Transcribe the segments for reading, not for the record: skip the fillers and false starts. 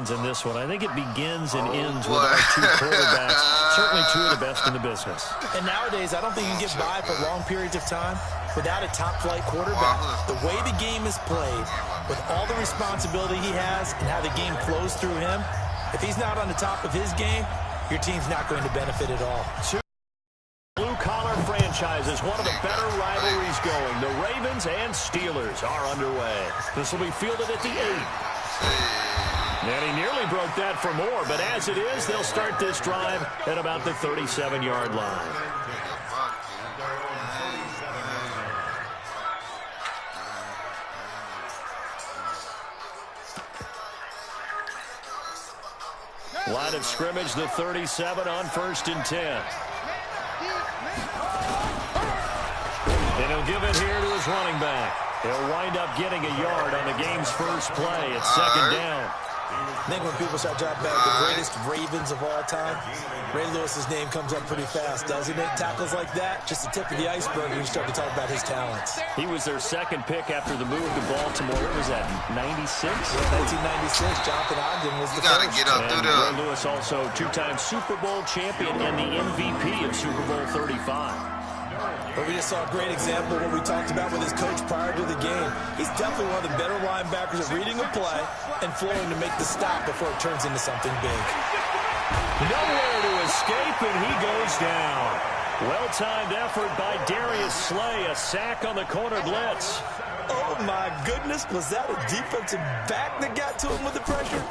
lines in this one. I think it begins and ends with our two quarterbacks, certainly two of the best in the business. And nowadays, I don't think you can get by for long periods of time without a top-flight quarterback. The way the game is played, with all the responsibility he has and how the game flows through him, if he's not on the top of his game, your team's not going to benefit at all. Blue-collar franchises, one of the better rivalries going. The Ravens and Steelers are underway. This will be fielded at the 8. And he nearly broke that for more, but as it is, they'll start this drive at about the 37-yard line. Line of scrimmage, the 37 on 1st and 10. And he'll give it here to his running back. He'll wind up getting a yard on the game's first play. It's 2nd down. I think when people start talking about the greatest Ravens of all time, Ray Lewis's name comes up pretty fast, doesn't it? Tackles like that, just the tip of the iceberg when you start to talk about his talents. He was their second pick after the move to Baltimore. What was that, 96? Yeah, 1996. Jonathan Ogden was the first. Get up through there. Ray Lewis also two-time Super Bowl champion and the MVP of Super Bowl 35. But we just saw a great example of what we talked about with his coach prior to the game. He's definitely one of the better linebackers at reading a play and flowing to make the stop before it turns into something big. Nowhere to escape, and he goes down. Well-timed effort by Darius Slay, a sack on the corner blitz. Oh, my goodness. Was that a defensive back that got to him with the pressure?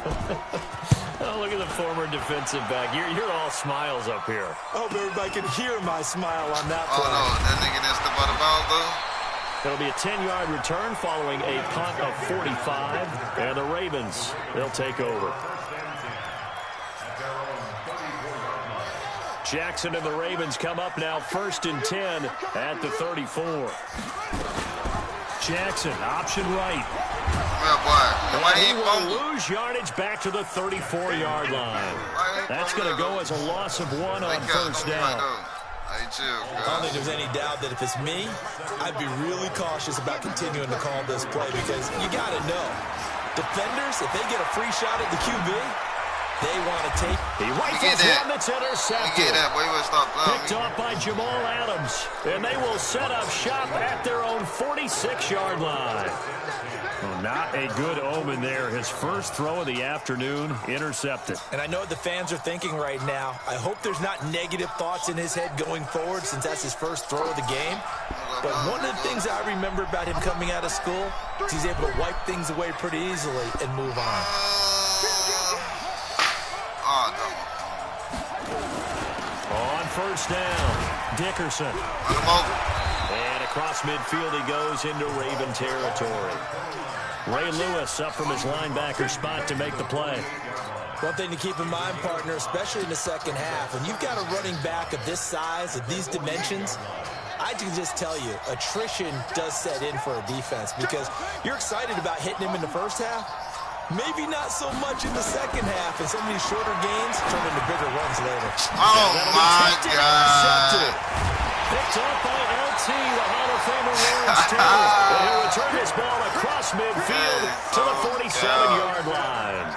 Oh, look at the former defensive back. You're all smiles up here. I hope everybody can hear my smile on that play. Oh, no. That nigga didn't step out of bounds, though. It'll be a 10-yard return following a punt of 45. And the Ravens, they'll take over. Jackson and the Ravens come up now 1st and 10 at the 34. Jackson, option right. Well, he will lose yardage back to the 34-yard line. That's going to go as a loss of 1 on 1st down. I don't think there's any doubt that if it's me, I'd be really cautious about continuing to call this play because you got to know, defenders, if they get a free shot at the QB, they want to take. He rifles one that's intercepted. We get that, boy. We'll stop Picked off by Jamal Adams. And they will set up shop at their own 46-yard line. Well, not a good omen there. His first throw of the afternoon intercepted. And I know what the fans are thinking right now. I hope there's not negative thoughts in his head going forward since that's his first throw of the game. But one of the things I remember about him coming out of school is he's able to wipe things away pretty easily and move on. On 1st down, Dickerson. And across midfield he goes into Raven territory. Ray Lewis up from his linebacker spot to make the play. One thing to keep in mind, partner, especially in the second half, when you've got a running back of this size, of these dimensions, I can just tell you, attrition does set in for a defense because you're excited about hitting him in the first half. Maybe not so much in the second half, and some of these shorter gains turn into bigger runs later. Oh, my God. Picked up by LT, the Hall of Famer Lawrence Taylor. And he'll return this ball across midfield to the 47-yard line.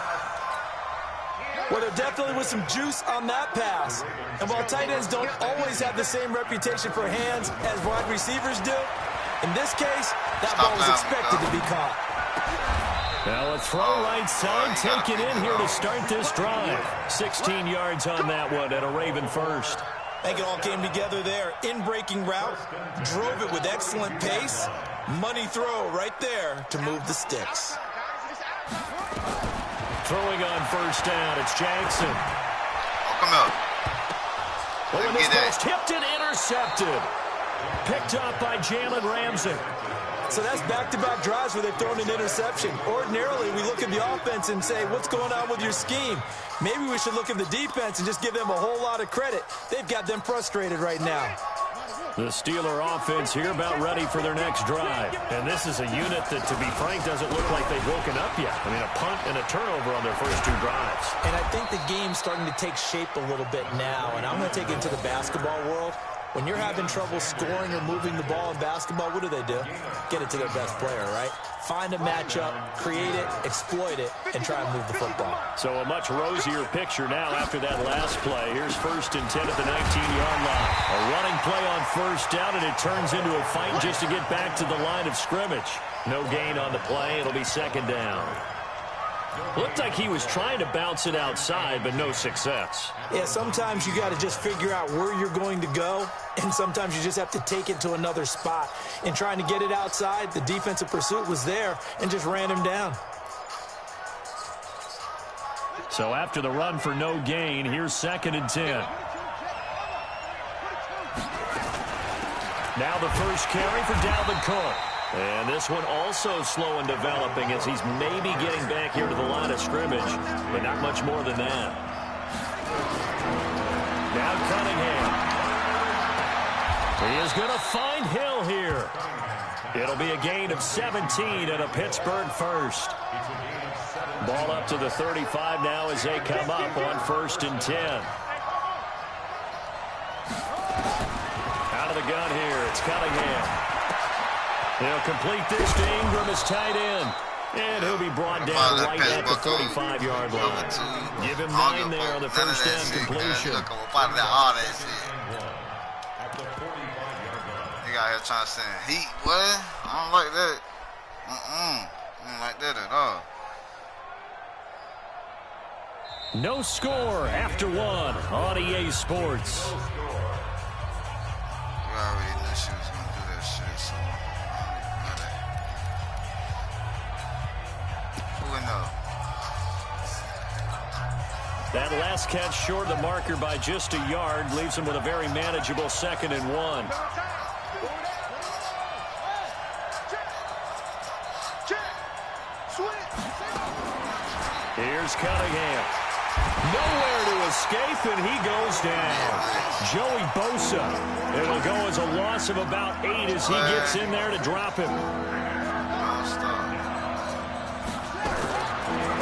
Well, there definitely was some juice on that pass. And while tight ends don't always have the same reputation for hands as wide receivers do, in this case, that ball was expected to be caught. Now a throw right side taken in here to start this drive. 16 yards on that one and a Raven first. I think it all came together there. In-breaking route, drove it with excellent pace. Money throw right there to move the sticks. Throwing on 1st down, it's Jackson. Oh, come out. Oh, and this ball's tipped and intercepted. Picked up by Jalen Ramsey. So that's back-to-back drives where they've thrown an interception. Ordinarily, we look at the offense and say, what's going on with your scheme? Maybe we should look at the defense and just give them a whole lot of credit. They've got them frustrated right now. The Steeler offense here about ready for their next drive. And this is a unit that, to be frank, doesn't look like they've woken up yet. I mean, a punt and a turnover on their first 2 drives. And I think the game's starting to take shape a little bit now. And I'm going to take it into the basketball world. When you're having trouble scoring or moving the ball in basketball, what do? Get it to their best player, right? Find a matchup, create it, exploit it, and try and move the football. So a much rosier picture now after that last play. Here's 1st and 10 at the 19-yard line. A running play on 1st down, and it turns into a fight just to get back to the line of scrimmage. No gain on the play. It'll be 2nd down. Looked like he was trying to bounce it outside, but no success. Yeah, sometimes you got to just figure out where you're going to go, and sometimes you just have to take it to another spot. In trying to get it outside, the defensive pursuit was there and just ran him down. So after the run for no gain, here's 2nd and 10. Now the first carry for Dalvin Cook. And this one also slow in developing as he's maybe getting back here to the line of scrimmage, but not much more than that. Now Cunningham. He is going to find Hill here. It'll be a gain of 17 and a Pittsburgh first. Ball up to the 35 now as they come up on 1st and 10. Out of the gun here, it's Cunningham. They'll complete this to Ingram as tight end. And he'll be brought down right at the 45-yard line. Give him 9 there on the first down completion. You got here trying to send heat, what? I don't like that. I don't like that at all. No score after 1 on EA Sports. We already knew she was going to do that shit, so that last catch short of the marker by just a yard leaves him with a very manageable 2nd and 1. Here's Cunningham. Nowhere to escape, and he goes down. Joey Bosa. It'll go as a loss of about 8 as he gets in there to drop him.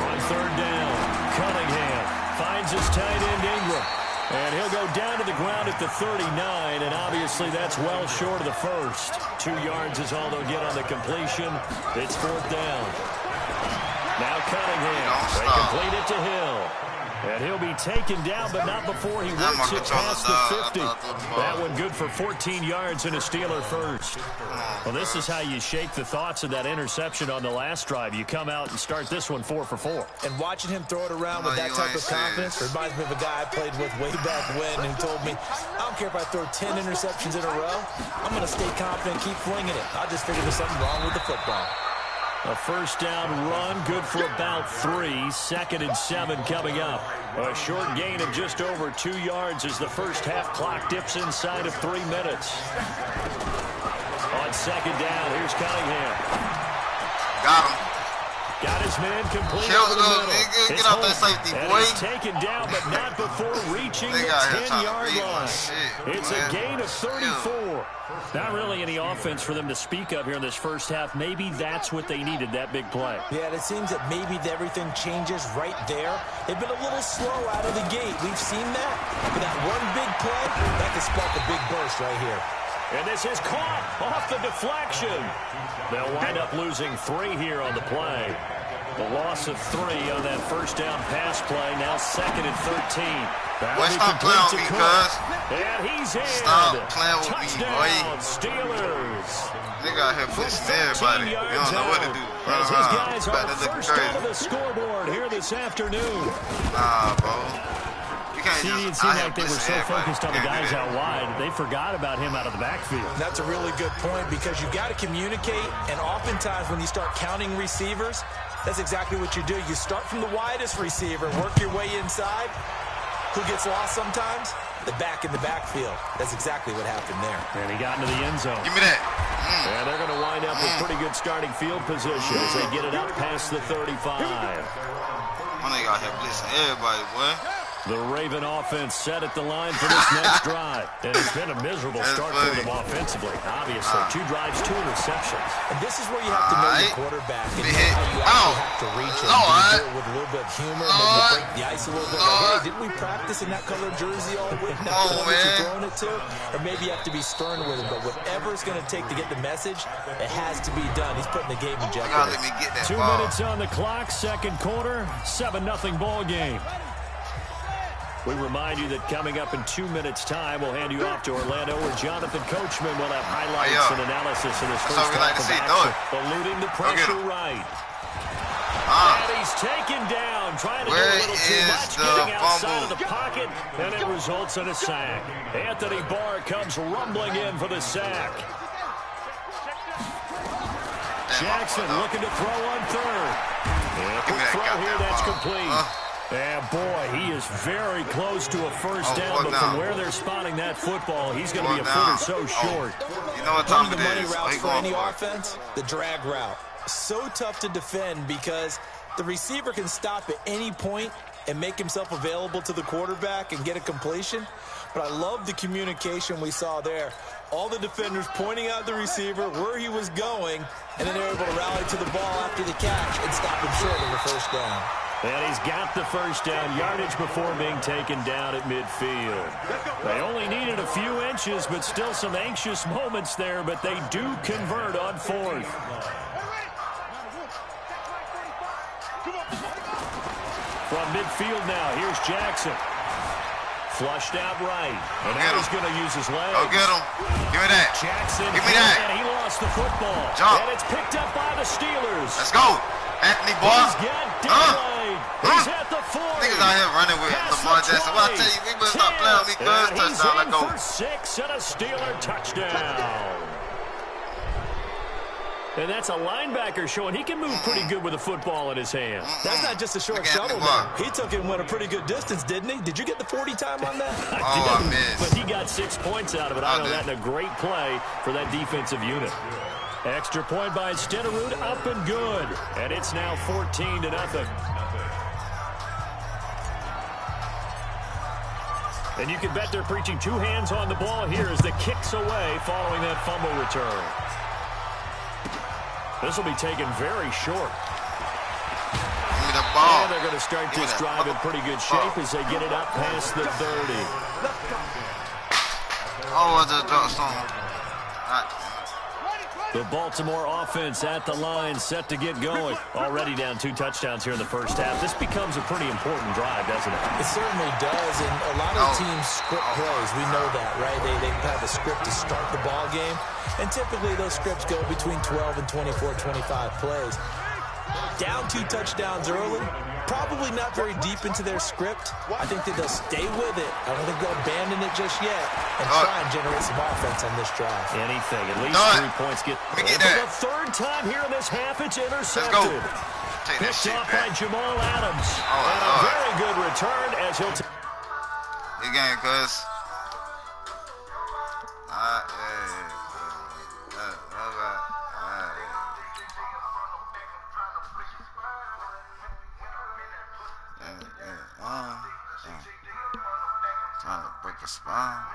On 3rd down, Cunningham finds his tight end Ingram. And he'll go down to the ground at the 39, and obviously that's well short of the first. 2 yards is all they'll get on the completion. It's 4th down. Now Cunningham. They complete it to Hill. And he'll be taken down, but not before he works it past the 50. That one good for 14 yards and a Steeler first. Well, this is how you shake the thoughts of that interception on the last drive. You come out and start this one 4 for 4. And watching him throw it around with that type of confidence reminds me of a guy I played with way back when who told me, I don't care if I throw 10 interceptions in a row. I'm going to stay confident, keep flinging it. I just figured there's something wrong with the football. A first down run, good for about 3. 2nd and 7 coming up. A short gain of just over 2 yards as the first half clock dips inside of 3 minutes. On 2nd down, here's Cunningham. Got him. Got his man complete Kill over the middle. Nigga. Get out that safety, boy. He's taken down, but not before reaching the 10-yard line. It's a gain of 34. Not really any offense for them to speak of here in this first half. Maybe that's what they needed, that big play. Yeah, it seems that maybe everything changes right there. They've been a little slow out of the gate. We've seen that. But that one big play, that could spark a big burst right here. And this is caught off the deflection. They'll wind up losing 3 here on the play. The loss of 3 on that first down pass play. Now 2nd and 13. Stop playing with me, cuz. And he's in. Stop playing with Touchdown, me, boy. Steelers. They got here blitzing everybody. You don't know what to do. As his guys are About to look first crazy. out of the scoreboard here this afternoon. Nah, bro. You can't See, it just seemed like they were so focused on the Can't do guys that. out wide, they forgot about him out of the backfield. That's a really good point because you got to communicate, and oftentimes when you start counting receivers, that's exactly what you do. You start from the widest receiver, work your way inside. Who gets lost sometimes? The back in the backfield. That's exactly what happened there. And he got into the end zone. Give me that. And they're going to wind up with pretty good starting field position as they get it up past the 35. My nigga out here blitzing everybody, boy. The Raven offense set at the line for this next drive. And it's been a miserable start for them offensively. Obviously, 2 drives, 2 interceptions. And this is where you have to know your quarterback and know how you actually have to reach him. You do it with a little bit of humor, maybe break the ice a little bit. Like, hey, didn't we practice in that colored jersey all week? Now what you're throwing it to? Or maybe you have to be stern with him. But whatever it's going to take to get the message, it has to be done. He's putting the game in jeopardy. Let me get that 2 minutes on the clock, second quarter, 7-0 ball game. We remind you that coming up in 2 minutes' time, we'll hand you off to Orlando, where Jonathan Coachman will have highlights and analysis in his first half of action, eluding the pressure right. And he's taken down, trying to do a little too much, getting outside of the pocket, and it results in a sack. Anthony Barr comes rumbling in for the sack. Jackson looking to throw on third. And quick throw here, that's complete. And boy, he is very close to a first down, but from where they're spotting that football, he's going to be a foot or so short. You know what time One of the money it is. routes for any offense, the drag route. So tough to defend because the receiver can stop at any point and make himself available to the quarterback and get a completion. But I love the communication we saw there. All the defenders pointing out the receiver, where he was going, and then they're able to rally to the ball after the catch and stop him short of the first down. And he's got the first down yardage before being taken down at midfield. They only needed a few inches, but still some anxious moments there, but they do convert on fourth. From midfield now, here's Jackson. Flushed out right. And now he's going to use his legs. Go get him. Give me that. Jackson, give me that. And he lost the football. Jump. And it's picked up by the Steelers. Let's go. Anthony Barr. He's got daylight. He's at the 40. Niggas out here running with Lamar Jackson. Well, I tell you, we better stop playing with me. Good touchdown. Let's go. For 6 and a Steeler touchdown. And that's a linebacker showing he can move pretty good with a football in his hand. That's not just a short shuttle, man. He took it and went a pretty good distance, didn't he? Did you get the 40 time on that? I missed. But he got 6 points out of it. I know that in a great play for that defensive unit. Extra point by Stenerud, up and good. And it's now 14-0. And you can bet they're preaching 2 hands on the ball here as the kick's away following that fumble return. This will be taken very short. Give me the ball. And they're going to start this drive in pretty good shape as they get it up past the 30. Oh, I just dropped something. The Baltimore offense at the line, set to get going. Already down 2 touchdowns here in the first half. This becomes a pretty important drive, doesn't it? It certainly does, and a lot of teams script plays. We know that, right? They have a script to start the ball game, and typically those scripts go between 12 and 24, 25 plays. Down 2 touchdowns early, probably not very deep into their script. I think that they'll stay with it. I don't think they'll abandon it just yet and try and generate some offense on this drive. Anything. At least 3 points get. For the 3rd time here in this half, it's intercepted. Let's go. Take that Picked shit off back. by Jamal Adams. And a very good return as he'll take. Good game, cuz. Trying to break a spine.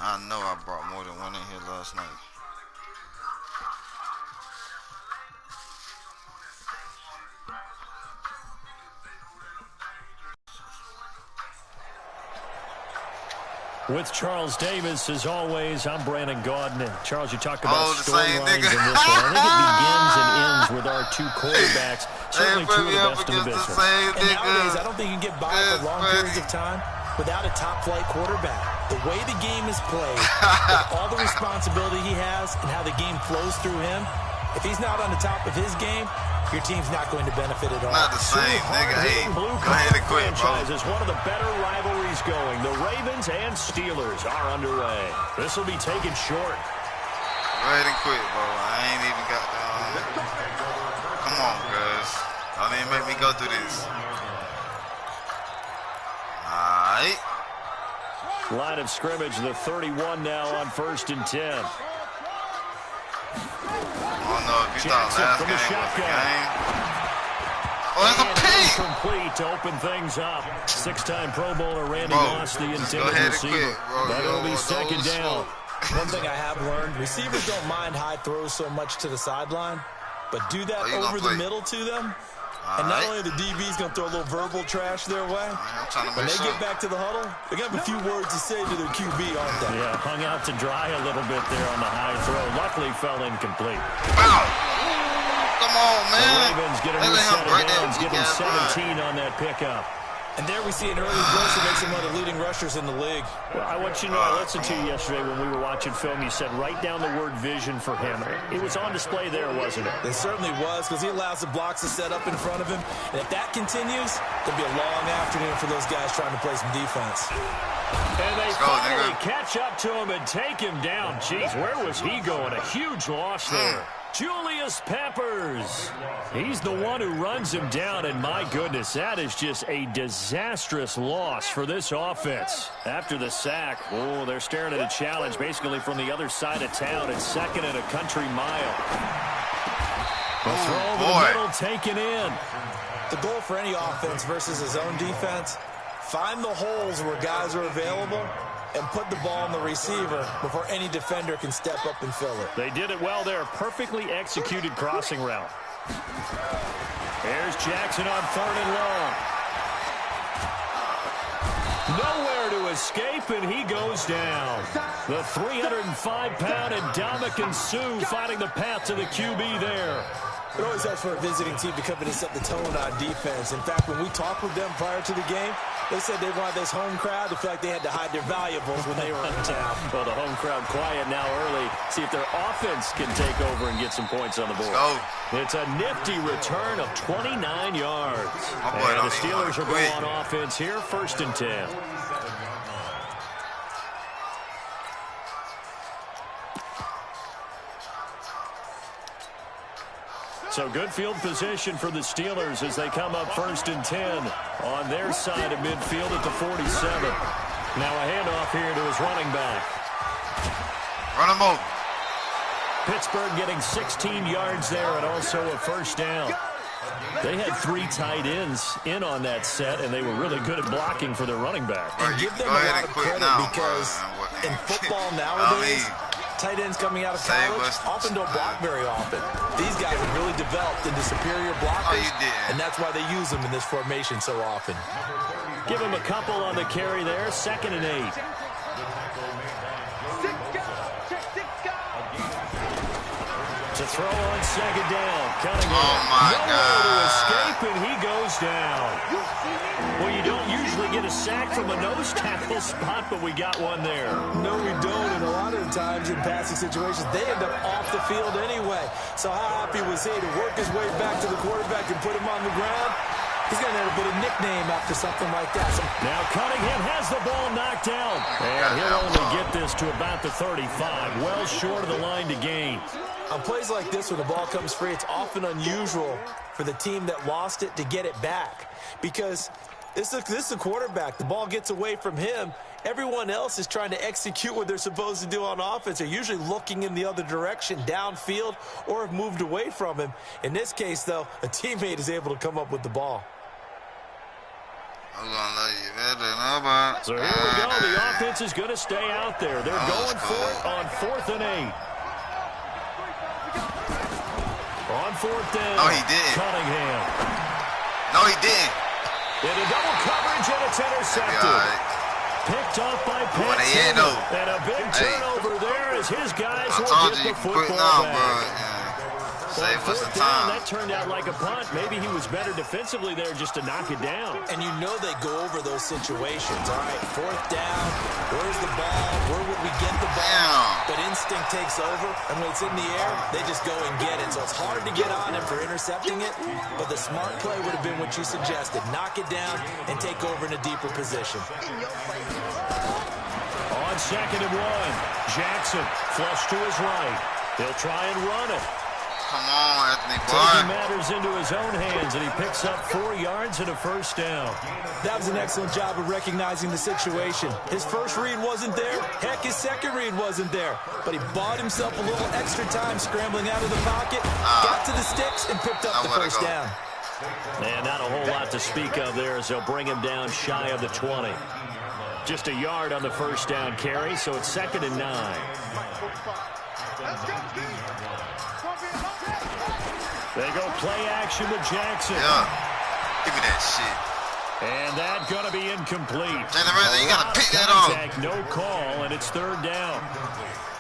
I know I brought more than one in here last night. With Charles Davis, as always, I'm Brandon Gaudin. Charles, you talked about storylines in this one. I think it begins and ends with our 2 quarterbacks certainly true of the best of the business. And nowadays, I don't think you can get by for long periods of time without a top-flight quarterback. The way the game is played, with all the responsibility he has and how the game flows through him, if he's not on the top of his game, your team's not going to benefit at all. Not the same, nigga. Hey, go ahead and quit, bro. Is one of the better rivalries going. The Ravens and Steelers are underway. This will be taken short. Go ahead and quit, bro. I ain't even got the... Come on, guys. Don't even make me go through this. Alright. Line of scrimmage, the 31 now on 1st and 10. I don't know if you thought last game was the game. Oh, it's a pick! Complete to open things up. 6-time Pro Bowler Randy Moss, the intended receiver. But it'll be second down. One thing I have learned, receivers don't mind high throws so much to the sideline, but do that over the middle to them. And not only the DB's going to throw a little verbal trash their way, when they get back to the huddle, they're going to have a few words to say to their QB, aren't they? Yeah, hung out to dry a little bit there on the high throw. Luckily, fell incomplete. Wow. Come on, man. The Ravens get a new set of downs, give him 17 on that pickup. And there we see an early burst that makes him one of the leading rushers in the league. Well, I want you to know, I listened to you yesterday when we were watching film. You said write down the word vision for him. It was on display there, wasn't it? It certainly was, because he allows the blocks to set up in front of him. And if that continues, it'll be a long afternoon for those guys trying to play some defense. And they finally catch up to him and take him down. Jeez, where was he going? A huge loss there. Julius Peppers. He's the one who runs him down, and my goodness, that is just a disastrous loss for this offense. After the sack, oh, they're staring at a challenge basically from the other side of town. It's 2nd and a country mile. The throw over the middle taken in. The goal for any offense versus his own defense, find the holes where guys are available and put the ball on the receiver before any defender can step up and fill it. They did it well there. Perfectly executed crossing route. There's Jackson on 3rd and long. Nowhere to escape, and he goes down. The 305-pound Ndamukong Suh finding the path to the QB there. It always helps for a visiting team to come in and set the tone on defense. In fact, when we talked with them prior to the game, they said they wanted this home crowd to feel like they had to hide their valuables when they were in town. Well, the home crowd quiet now early. See if their offense can take over and get some points on the board. It's a nifty return of 29 yards. And the Steelers are going on offense here, 1st and 10. So good field position for the Steelers as they come up 1st and 10 on their side of midfield at the 47. Now a handoff here to his running back. Run him over. Pittsburgh getting 16 yards there and also a 1st down. They had 3 tight ends in on that set, and they were really good at blocking for their running back. And give them a lot of credit because in football nowadays, tight ends coming out of college often don't block very often. These guys have really developed into superior blockers, and that's why they use them in this formation so often. Give him a couple on the carry there, 2nd and 8. To throw on 2nd down, Cunningham. Oh my God. To escape, and he goes down. Well, you don't usually get a sack from a nose tackle spot, but we got one there. No, we don't, and a lot of the times in passing situations, they end up off the field anyway. So how happy was he to work his way back to the quarterback and put him on the ground? He's going to end up with a nickname after something like that. Now Cunningham has the ball knocked down, and he'll only get this to about the 35, well short of the line to gain. On plays like this, when the ball comes free, it's often unusual for the team that lost it to get it back because this is the quarterback. The ball gets away from him. Everyone else is trying to execute what they're supposed to do on offense. They're usually looking in the other direction, downfield, or have moved away from him. In this case, though, a teammate is able to come up with the ball. So here we go. The offense is going to stay out there. They're going for it on 4th and 8. On 4th down. No, he didn't. Cunningham. No, he didn't. Into double coverage, and it's intercepted. Picked off by Pittsburgh. And a big turnover there as his guys won't get the football back. Save us fourth the down, time. that turned out like a punt. Maybe he was better defensively there just to knock it down. And you know they go over those situations. All right, fourth down, where's the ball? Where would we get the ball? Damn. But instinct takes over, and when it's in the air, they just go and get it. So it's hard to get on him for intercepting it, but the smart play would have been what you suggested. Knock it down and take over in a deeper position. On 2nd and 1, Jackson flush to his right. He'll try and run it. Come on, Anthony Taking Boy. matters into his own hands, and he picks up 4 yards and a first down. That was an excellent job of recognizing the situation. His first read wasn't there. Heck, his second read wasn't there. But he bought himself a little extra time scrambling out of the pocket, got to the sticks, and picked up the first down. And not a whole lot to speak of there as they'll bring him down shy of the 20. Just a yard on the first down carry, so it's 2nd and 9. They go play action with Jackson. Yeah. Give me that shit. And that's going to be incomplete. Jalen Ramsey, you got to pick that up. No call, and it's 3rd down.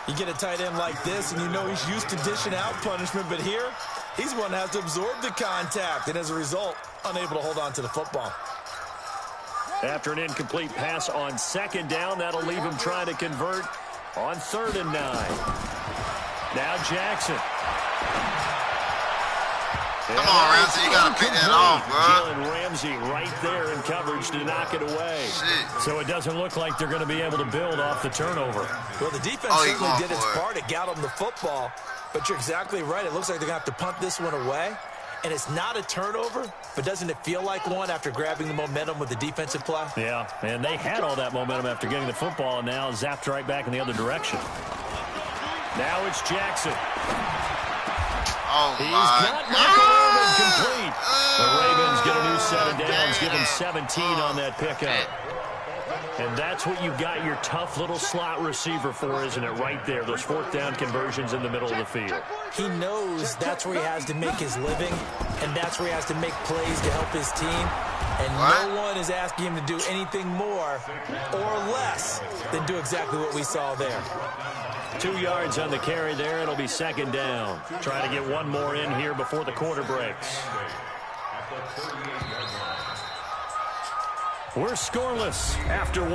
You get a tight end like this, and you know he's used to dishing out punishment, but here, he's one that has to absorb the contact, and as a result, unable to hold on to the football. After an incomplete pass on 2nd down, that'll leave him trying to convert on 3rd and 9. Now Jackson. Come on, Ramsey, you got to pick that off, bro. Jalen Ramsey right there in coverage to knock it away. Shit. So it doesn't look like they're going to be able to build off the turnover. Well, the defense certainly did its part. It got them the football, but you're exactly right. It looks like they're going to have to punt this one away. And it's not a turnover, but doesn't it feel like one after grabbing the momentum with the defensive play? Yeah, and they had all that momentum after getting the football, and now zapped right back in the other direction. Now it's Jackson. Oh, He's my got Michael Irvin complete. The Ravens get a new set of downs, give him 17 on that pickup. And that's what you got your tough little slot receiver for, isn't it? Right there, those 4th down conversions in the middle of the field. He knows that's where he has to make his living, and that's where he has to make plays to help his team. And no one is asking him to do anything more or less than do exactly what we saw there. 2 yards on the carry there. It'll be 2nd down. Trying to get one more in here before the quarter breaks. We're scoreless after 1.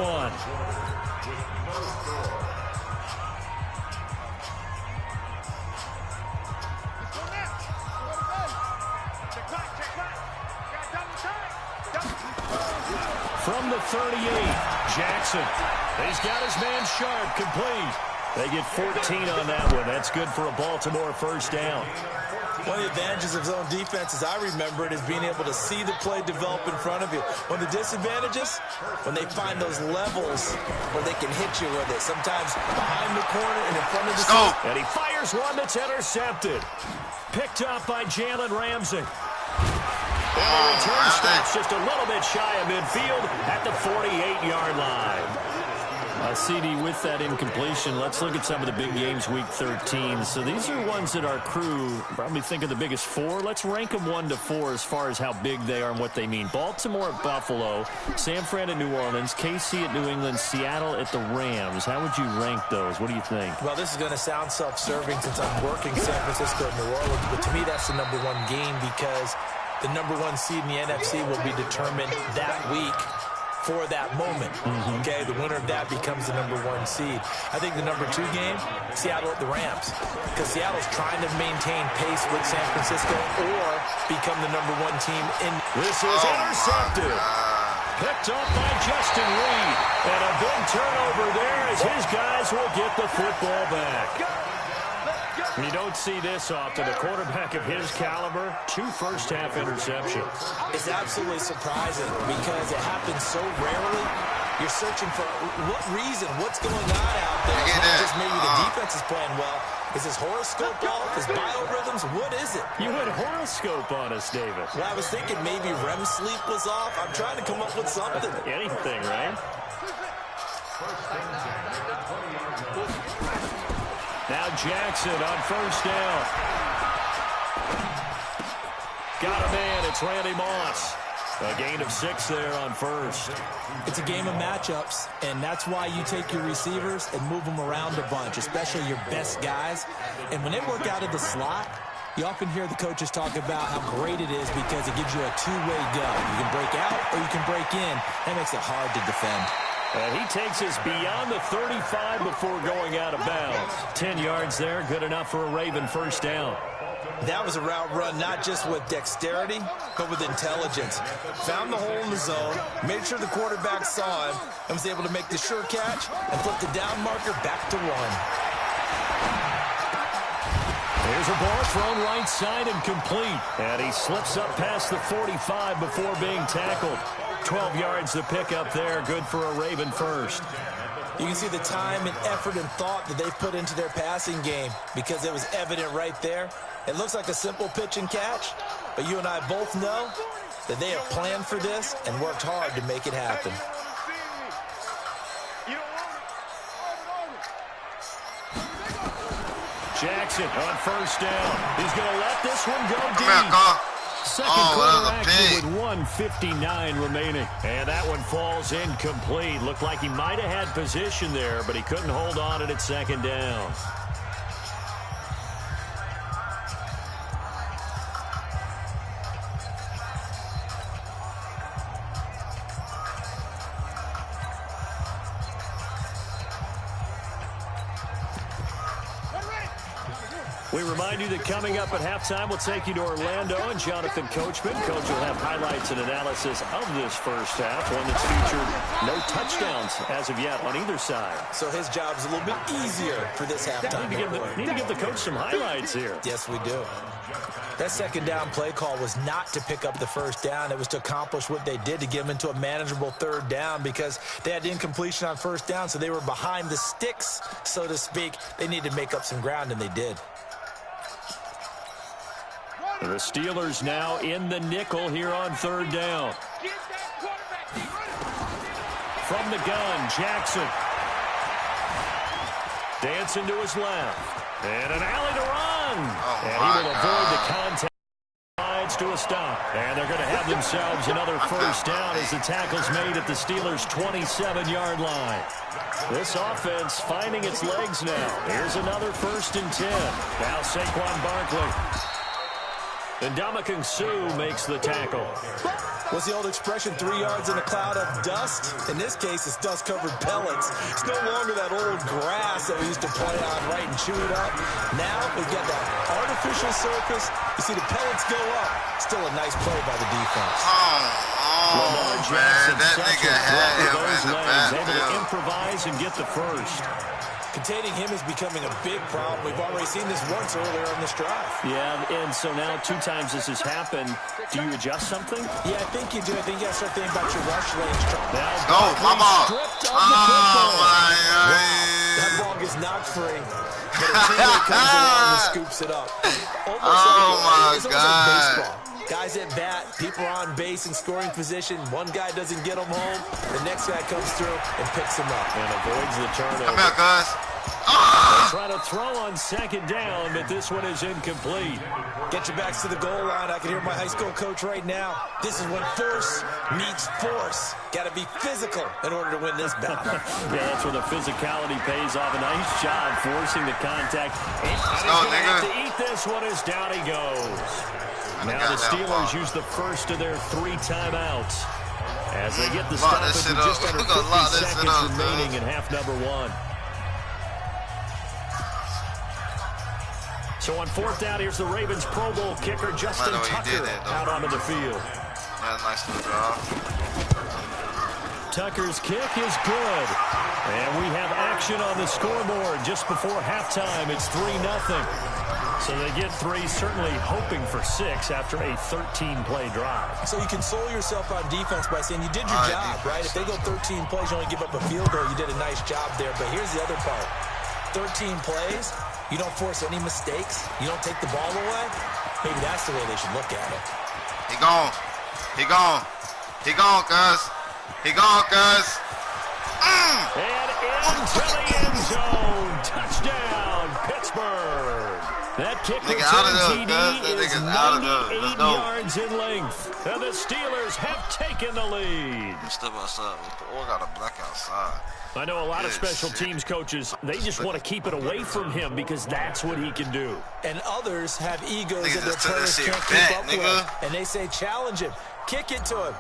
From the 38, Jackson. He's got his man Sharp complete. They get 14 on that one. That's good for a Baltimore first down. One of the advantages of zone defense, as I remember it, is being able to see the play develop in front of you. One of the disadvantages, when they find those levels where they can hit you with it, sometimes behind the corner and in front of the zone. And he fires one that's intercepted. Picked up by Jalen Ramsey. And the return stops just a little bit shy of midfield at the 48-yard line. CD with that incompletion. Let's look at some of the big games week 13. So these are ones that our crew probably think of the biggest 4. Let's rank them 1 to 4 as far as how big they are and what they mean. Baltimore at Buffalo, San Fran at New Orleans, KC at New England, Seattle at the Rams. How would you rank those? What do you think? Well, this is going to sound self-serving since I'm working San Francisco and New Orleans, but to me that's the number 1 game because the number 1 seed in the NFC will be determined that week for that moment. Okay, the winner of that becomes the number 1 seed. I think the number 2 game, Seattle at the Rams, because Seattle's trying to maintain pace with San Francisco or become the number 1 team in. This is intercepted. Picked up by Justin Reed. And a big turnover there as his guys will get the football back. You don't see this often. A quarterback of his caliber, 2 first-half interceptions. It's absolutely surprising because it happens so rarely. You're searching for what reason, what's going on out there. It's not just maybe the defense is playing well. Is his horoscope off? His biorhythms? What is it? You went horoscope on us, David. Well, I was thinking maybe REM sleep was off. I'm trying to come up with something. Anything, right? Now Jackson on first down. Got a man. It's Randy Moss. A gain of 6 there on first. It's a game of matchups, and that's why you take your receivers and move them around a bunch, especially your best guys. And when they work out of the slot, You often hear the coaches talk about how great it is because it gives you a two-way go. You can break out or you can break in. That makes it hard to defend. And he takes us beyond the 35 before going out of bounds. 10 yards there, good enough for a Raven first down. That was a route run not just with dexterity, but with intelligence. Found the hole in the zone, made sure the quarterback saw him, and was able to make the sure catch and flip the down marker back to 1. Here's a ball thrown right side and complete. And he slips up past the 45 before being tackled. 12 yards to pick up there. Good for a Raven first. You can see the time and effort and thought that they put into their passing game because it was evident right there. It looks like a simple pitch and catch, but you and I both know that they have planned for this and worked hard to make it happen. Jackson on first down. He's going to let this one go deep. Second quarter action with 1:59 remaining. And that one falls incomplete. Looked like he might have had position there, but he couldn't hold on at second down. We remind you that coming up at halftime, we'll take you to Orlando and Jonathan Coachman. Coach will have highlights and analysis of this first half, one that's featured no touchdowns as of yet on either side. So his job is a little bit easier for this halftime. Need to give the coach some highlights here. Yes, we do. That second down play call was not to pick up the first down. It was to accomplish what they did to get them into a manageable third down because they had incompletion on first down, so they were behind the sticks, so to speak. They needed to make up some ground, and they did. The Steelers now in the nickel here on third down. From the gun, Jackson. Dancing to his left. And an alley to run. And he will avoid the contact. To a stop. And they're going to have themselves another first down as the tackle's made at the Steelers' 27-yard line. This offense finding its legs now. Here's another 1st and 10. Now Saquon Barkley. And Ndamukong Suh makes the tackle. What's the old expression, 3 yards in a cloud of dust? In this case, it's dust-covered pellets. It's no longer that old grass that we used to play on, right, and chew it up. Now we've got that artificial surface. You see the pellets go up. Still a nice play by the defense. Lamar Jackson, that nigga had him in the backfield. Able to improvise and get the first. Containing him is becoming a big problem. We've already seen this once earlier on this drive. Yeah, and so now 2 times this has happened. Do you adjust something? Yeah, I think you do. I think you got to start thinking about your rush range. Go, mama. That ball gets knocked free. But a teammate comes along and scoops it up. Almost like baseball. Guys at bat, people are on base in scoring position. One guy doesn't get them home. The next guy comes through and picks them up. And avoids the turnover. Come here, guys. They try to throw on second down, but this one is incomplete. Get your backs to the goal line. I can hear my high school coach right now. This is when force meets force. Got to be physical in order to win this battle. Yeah, that's where the physicality pays off. A nice job forcing the contact. And he's going to have to eat this one as down he goes. Now the Steelers use the first of their 3 timeouts as they get the stoppage with just under 50 seconds remaining in half number 1. So on 4th down, here's the Ravens Pro Bowl kicker Justin Tucker out onto the field. Yeah, nice little drop. Tucker's kick is good. And we have action on the scoreboard just before halftime. It's 3-0. So they get 3, certainly hoping for 6 after a 13-play drive. So you console yourself on defense by saying you did your job, right? If they go 13 plays, you only give up a field goal, you did a nice job there. But here's the other part. 13 plays, you don't force any mistakes, you don't take the ball away. Maybe that's the way they should look at it. He gone. He gone. He gone, cuz. He gone, cuz. And into the end zone. Touchdown, Pittsburgh. That kick Nigga return out of there, TD that is nigga's out of there. 98 Let's go. yards in length. And the Steelers have taken the lead. Step outside. Oh, I got a black outside. I know a lot of Good special shit. teams coaches, they just want to keep it away from him because that's what he can do. And others have egos Niggas that their just took that players shit can't back, keep up nigga. with. And they say, challenge him. Kick it to him.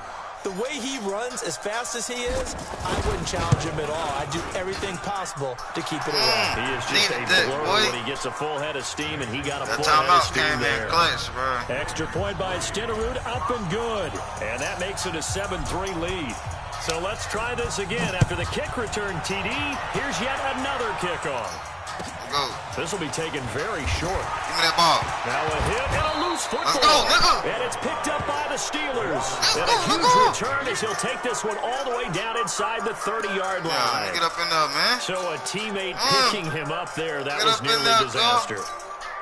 The way he runs as fast as he is, I wouldn't challenge him at all. I'd do everything possible to keep it away. He is just a Needed that, blur boy. when he gets a full head of steam, and he got a That full head of timeout steam came there. in clutch, bro. Extra point by Stenerud, up and good. And that makes it a 7-3 lead. So let's try this again. After the kick return TD, here's yet another kickoff. Go. This will be taken very short. Give me that ball. Now a hit and a loose football. Let's go, nigga. And it's picked up by the Steelers. And a Let's huge go. return as he'll take this one all the way down inside the 30-yard Yeah, let line. me get up in there, man. So a teammate picking him up there, that Get was up in nearly there, a disaster.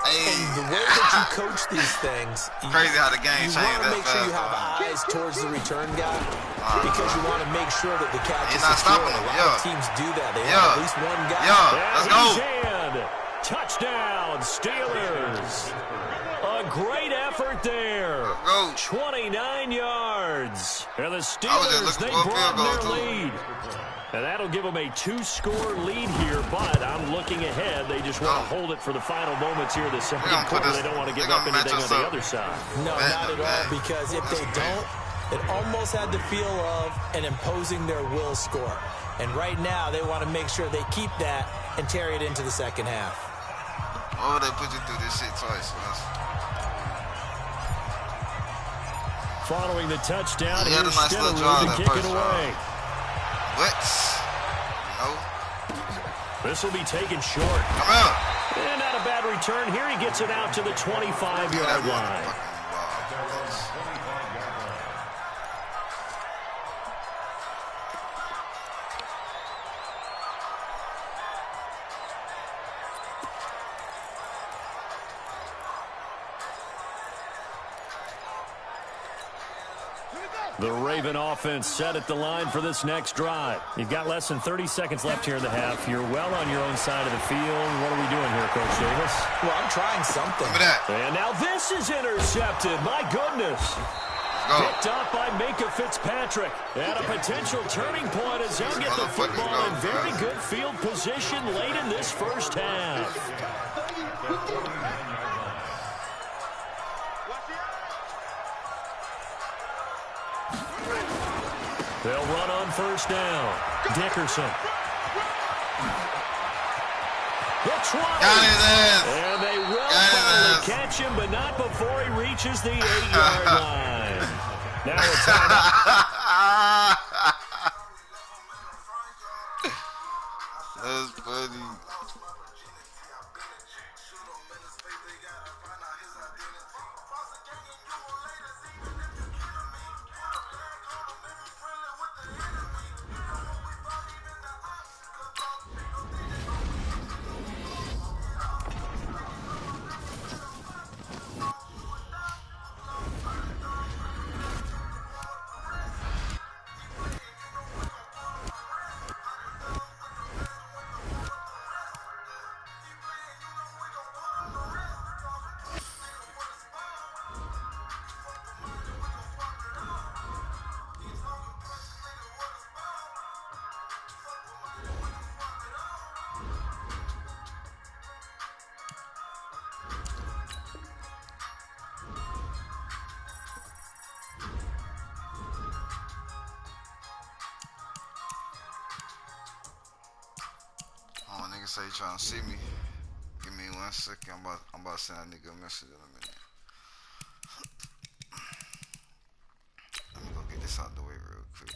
Hey. And the way that you coach these things, Crazy how the game you changed want to that make sure you fast, have eyes towards the return guy because you want to make sure that the catch He's is not secure. stopping A him, lot yeah. of teams do that. They Yeah. have at least one guy. Yeah, And let's go. he's in. Touchdown, Steelers. A great effort there. Go. 29 yards. And the I was just Steelers, looking they for a field broaden their goal, too. lead. And that'll give them a 2-score lead here, but I'm looking ahead. They just want to hold it for the final moments here of the second gonna put quarter. this- They don't want to give they up gonna match anything on us the up. other side. No, Man, not at all, man. because if they don't, it almost had the feel of an imposing their will score. And right now, they want to make sure they keep that and carry it into the second half. Oh, they put you through this shit twice, man. Following the touchdown, He had a here's nice little drive Stenerud to that kick it first away. What? No. This will be taken short. Come here. And not a bad return. Here he gets it out to the 25-yard line. The Raven offense set at the line for this next drive. You've got less than 30 seconds left here in the half. You're well on your own side of the field. What are we doing here, Coach Davis? Well, I'm trying something. Give me that. And now this is intercepted. My goodness. Go. Picked up by Minka Fitzpatrick. And a potential turning point as they'll get the football in very good field position late in this first half. They'll run on first down. Dickerson. The 20. Got his ass. And they will Got his finally ass. catch him, but not before he reaches the 8-yard line. Now a timeout. That's funny. Oh, nigga say you trying to see me. Give me 1 second. I'm about to send that nigga a message in a minute. Let me go get this out the way real quick.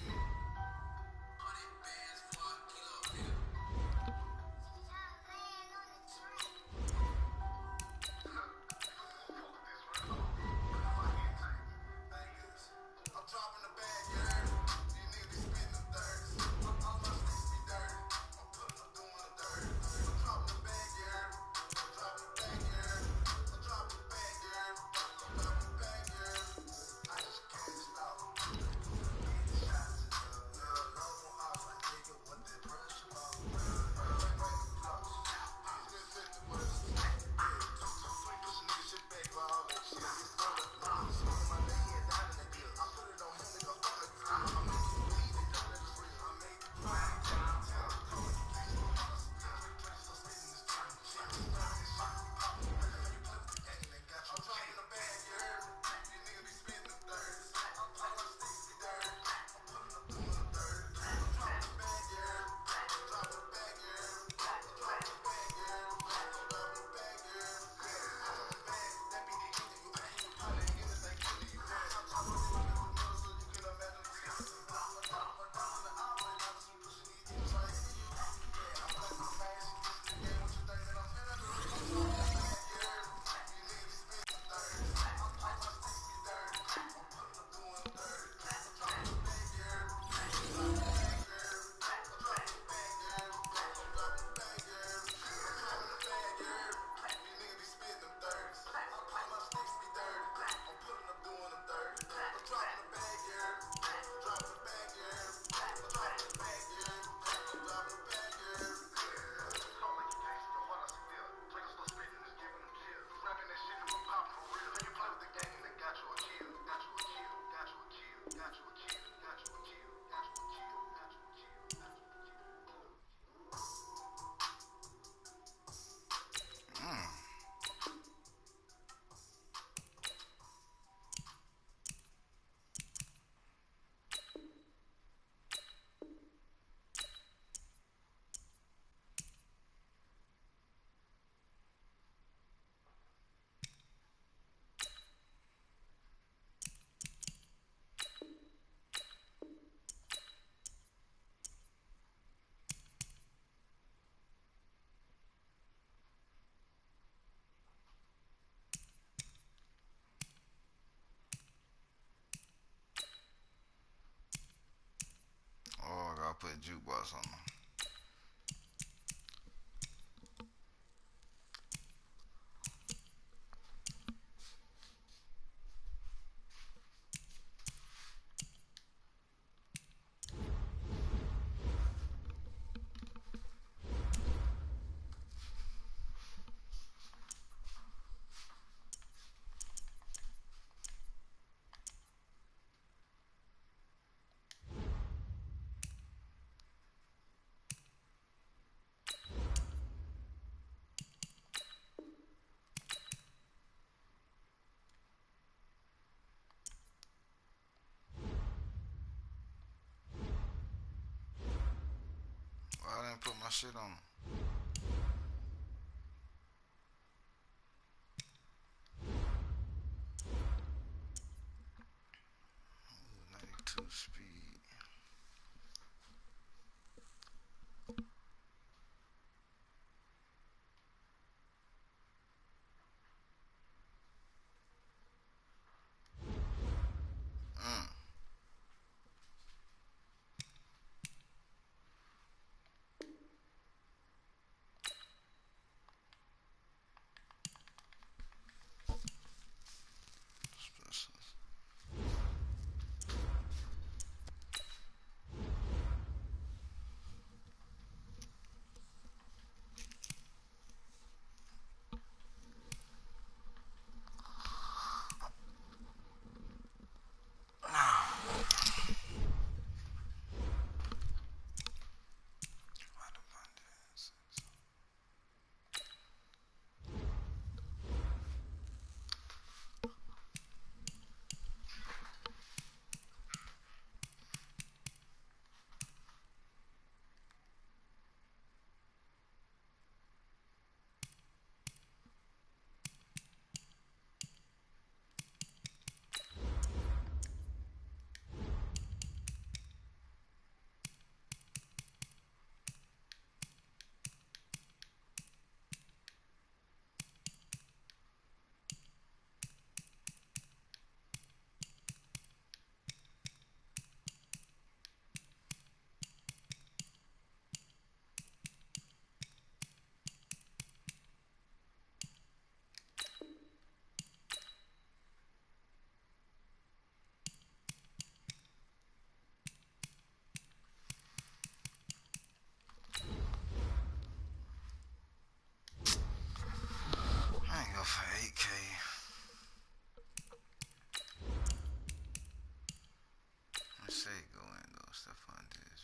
that jukebox on them. I didn't put my shit on. Ooh, 92 speed. Specials. I ain't go for 8K. Let me say go in though. Stephon Diggs.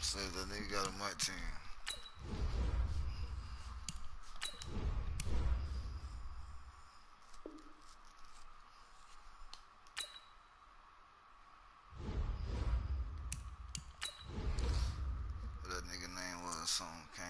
Say that nigga got a mic team. What that nigga name was, song came.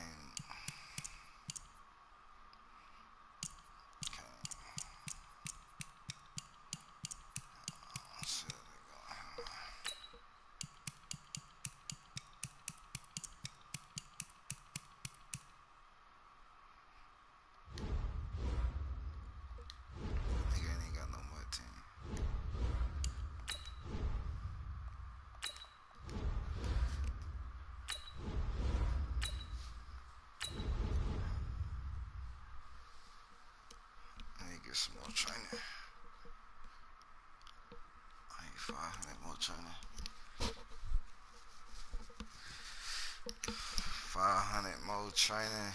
get some more training. I need 500 more training. 500 more training.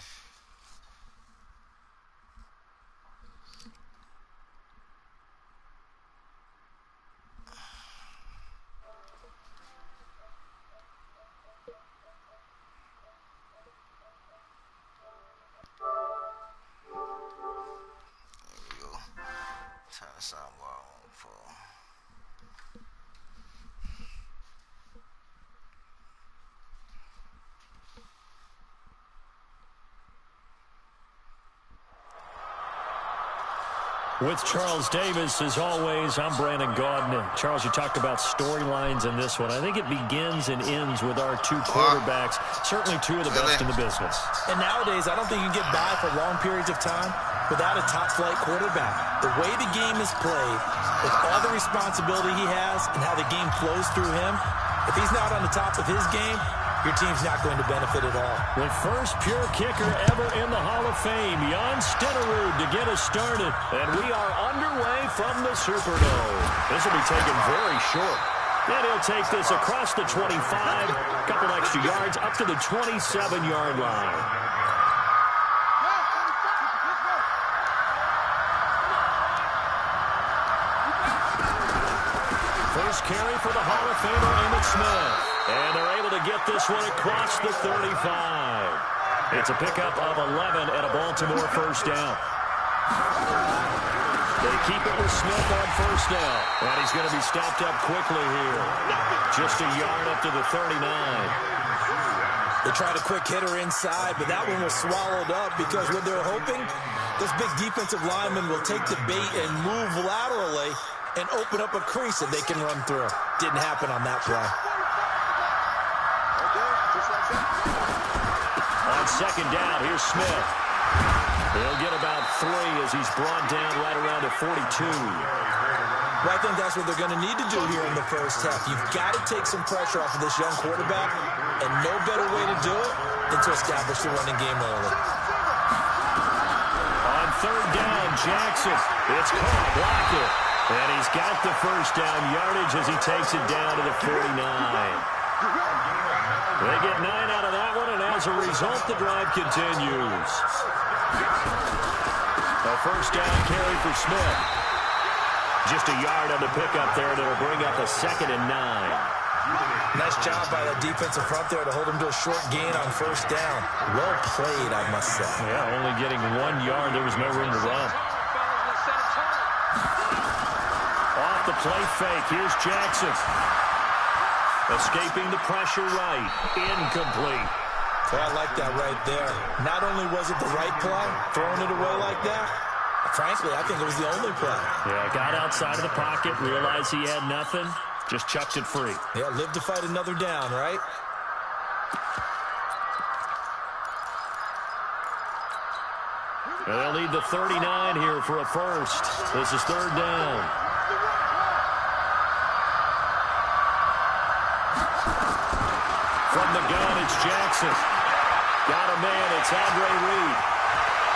Turn this on while I won't fall. With Charles Davis, as always, I'm Brandon Gaudin. Charles, you talked about storylines in this one. I think it begins and ends with our two quarterbacks, certainly two of the best in the business. And nowadays, I don't think you can get by for long periods of time without a top-flight quarterback. The way the game is played, with all the responsibility he has and how the game flows through him, if he's not on the top of his game, your team's not going to benefit at all. The first pure kicker ever in the Hall of Fame, Jan Stenerud, to get us started. And we are underway from the Superdome. This will be taken very short. And he'll take this across the 25, a couple extra yards, up to the 27-yard line. First carry for the Hall of Famer, Emmitt Smith. And they're able to get this one across the 35. It's a pickup of 11 and a Baltimore first down. They keep it with Smith on first down. And he's going to be stopped up quickly here. Just a yard up to the 39. They tried a quick hitter inside, but that one was swallowed up because what they're hoping, this big defensive lineman will take the bait and move laterally and open up a crease that they can run through. Didn't happen on that play. On second down, here's Smith. He'll get about 3 as he's brought down right around at 42. Well, I think that's what they're going to need to do here in the first half. You've got to take some pressure off of this young quarterback, and no better way to do it than to establish the running game early. On third down, Jackson. It's caught, blocked it. And he's got the first down yardage as he takes it down to the 49. They get 9 out of that one, and as a result, the drive continues. A first down carry for Smith. Just a yard on the pickup there, and it'll bring up a 2nd and 9. Nice job by the defensive front there to hold him to a short gain on first down. Well played, I must say. Yeah, only getting 1 yard. There was no room to run. Off the play fake. Here's Jackson. Escaping the pressure right. Incomplete. Well, I like that right there. Not only was it the right play, throwing it away like that, frankly, I think it was the only play. Yeah, got outside of the pocket, realized he had nothing, just chucked it free. Yeah, live to fight another down, right? And they'll need the 39 here for a first. This is third down. From the gun, it's Jackson. Got a man, it's Andre Reed.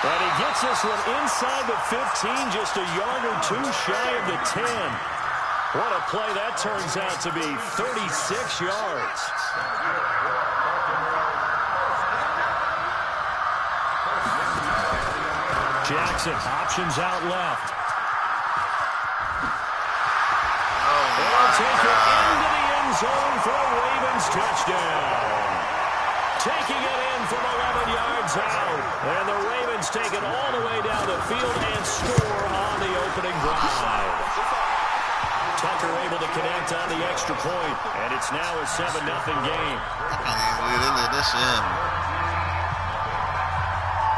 And he gets this one inside the 15, just a yard or 2 shy of the 10. What a play that turns out to be, 36 yards. Jackson, options out left. They'll take it into the end zone for a Ravens touchdown. Taking it in from 11 yards out. And the Ravens take it all the way down the field and score on the opening drive. Tucker able to connect on the extra point, and it's now a 7-0 game.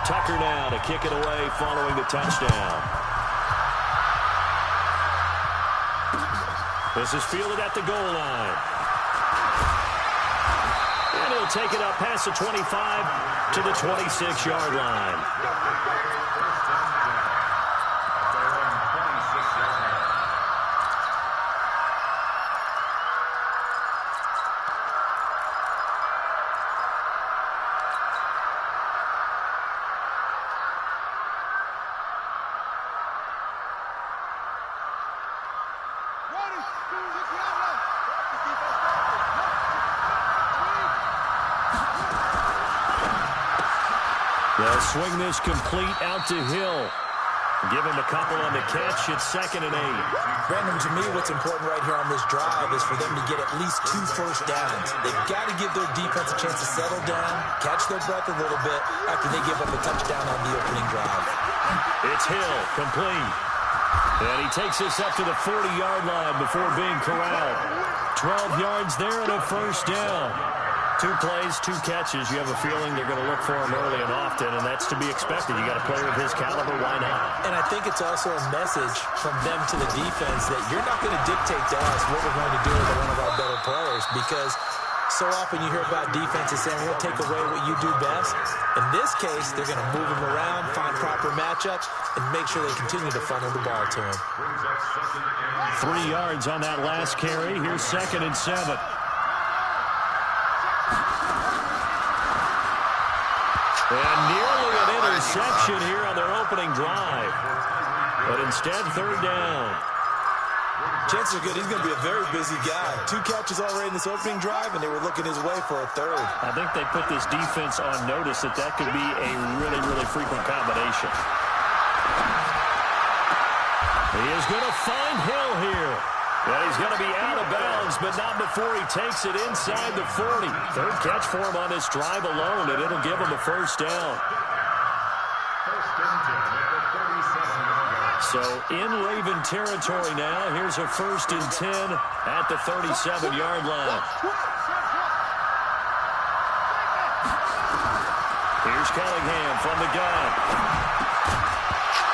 Tucker now to kick it away following the touchdown. This is fielded at the goal line. And he'll take it up past the 25 to the 26-yard line. They'll swing this complete out to Hill. Give him a couple on the catch. It's 2nd and 8. Brandon, to me, what's important right here on this drive is for them to get at least 2 first downs. They've got to give their defense a chance to settle down, catch their breath a little bit after they give up a touchdown on the opening drive. It's Hill, complete. And he takes this up to the 40-yard line before being corralled. 12 yards there and a first down. 2 plays, 2 catches. You have a feeling they're going to look for him early and often, and that's to be expected. You got a player of his caliber, why not? And I think it's also a message from them to the defense that you're not going to dictate to us what we're going to do with one of our better players, because so often you hear about defenses saying, we'll take away what you do best. In this case, they're going to move him around, find proper matchups, and make sure they continue to funnel the ball to him. 3 yards on that last carry. Here's 2nd and 7. And nearly an interception here on their opening drive. But instead, 3rd down. Chances are good he's going to be a very busy guy. 2 catches already in this opening drive, and they were looking his way for a 3rd. I think they put this defense on notice that could be a really, really frequent combination. He is going to find Hill here. And he's going to be out of bounds, but not before he takes it inside the 40. 3rd catch for him on this drive alone, and it'll give him a first down. So in Raven territory now, here's a 1st and 10 at the 37-yard line. Here's Cunningham from the gun.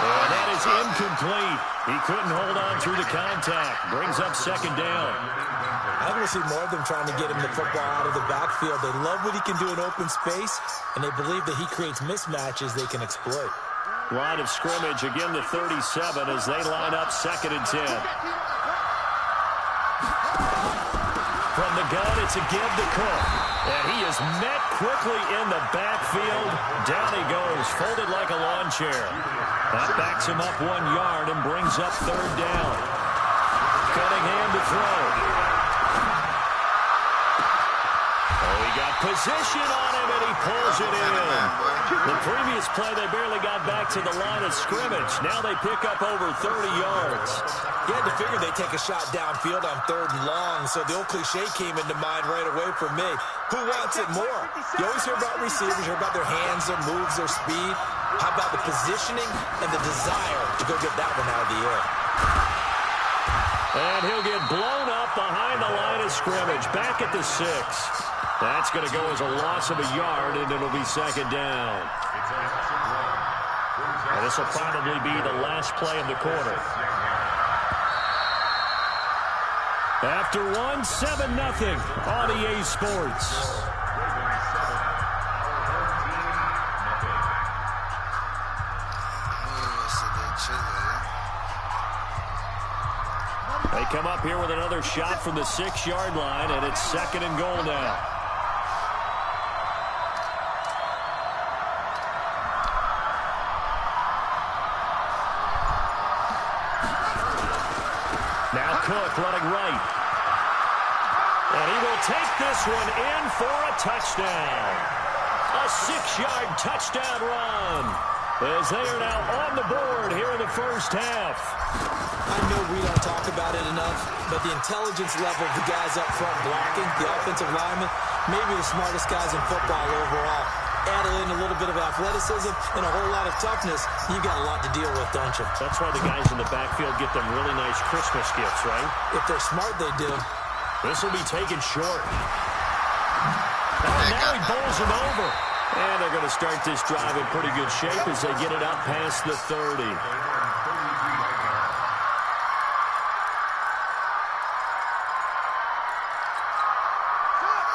And that is incomplete. He couldn't hold on through the contact. Brings up 2nd down. I want to see more of them trying to get him the football out of the backfield. They love what he can do in open space, and they believe that he creates mismatches they can exploit. Line of scrimmage, again the 37 as they line up 2nd and 10. From the gun, it's a give to Cook. And he is met quickly in the backfield. Down he goes, folded like a lawn chair. That backs him up 1 yard and brings up 3rd down. Cunningham to throw. Oh, he got position on him, and he pulls it in. The previous play, they barely got back to the line of scrimmage. Now they pick up over 30 yards. You had to figure they'd take a shot downfield on 3rd and long, so the old cliche came into mind right away for me. Who wants it more? You always hear about receivers, you hear about their hands, their moves, their speed. How about the positioning and the desire to go get that one out of the air? And he'll get blown up behind the line of scrimmage, back at the 6. That's going to go as a loss of a yard, and it'll be 2nd down. And this will probably be the last play of the quarter. After 1, 7-0 on EA Sports. They come up here with another shot from the 6-yard line, and it's 2nd and goal now. Now Cook running right. And he will take this one in for a touchdown. A 6-yard touchdown run. As they are now on the board here in the first half. I know we don't talk about it enough, but the intelligence level of the guys up front blocking, the offensive linemen, maybe the smartest guys in football overall. Add in a little bit of athleticism and a whole lot of toughness, you've got a lot to deal with, don't you? That's why the guys in the backfield get them really nice Christmas gifts, right? If they're smart, they do. This will be taken short. Now he bowls him over. And they're going to start this drive in pretty good shape as they get it up past the 30.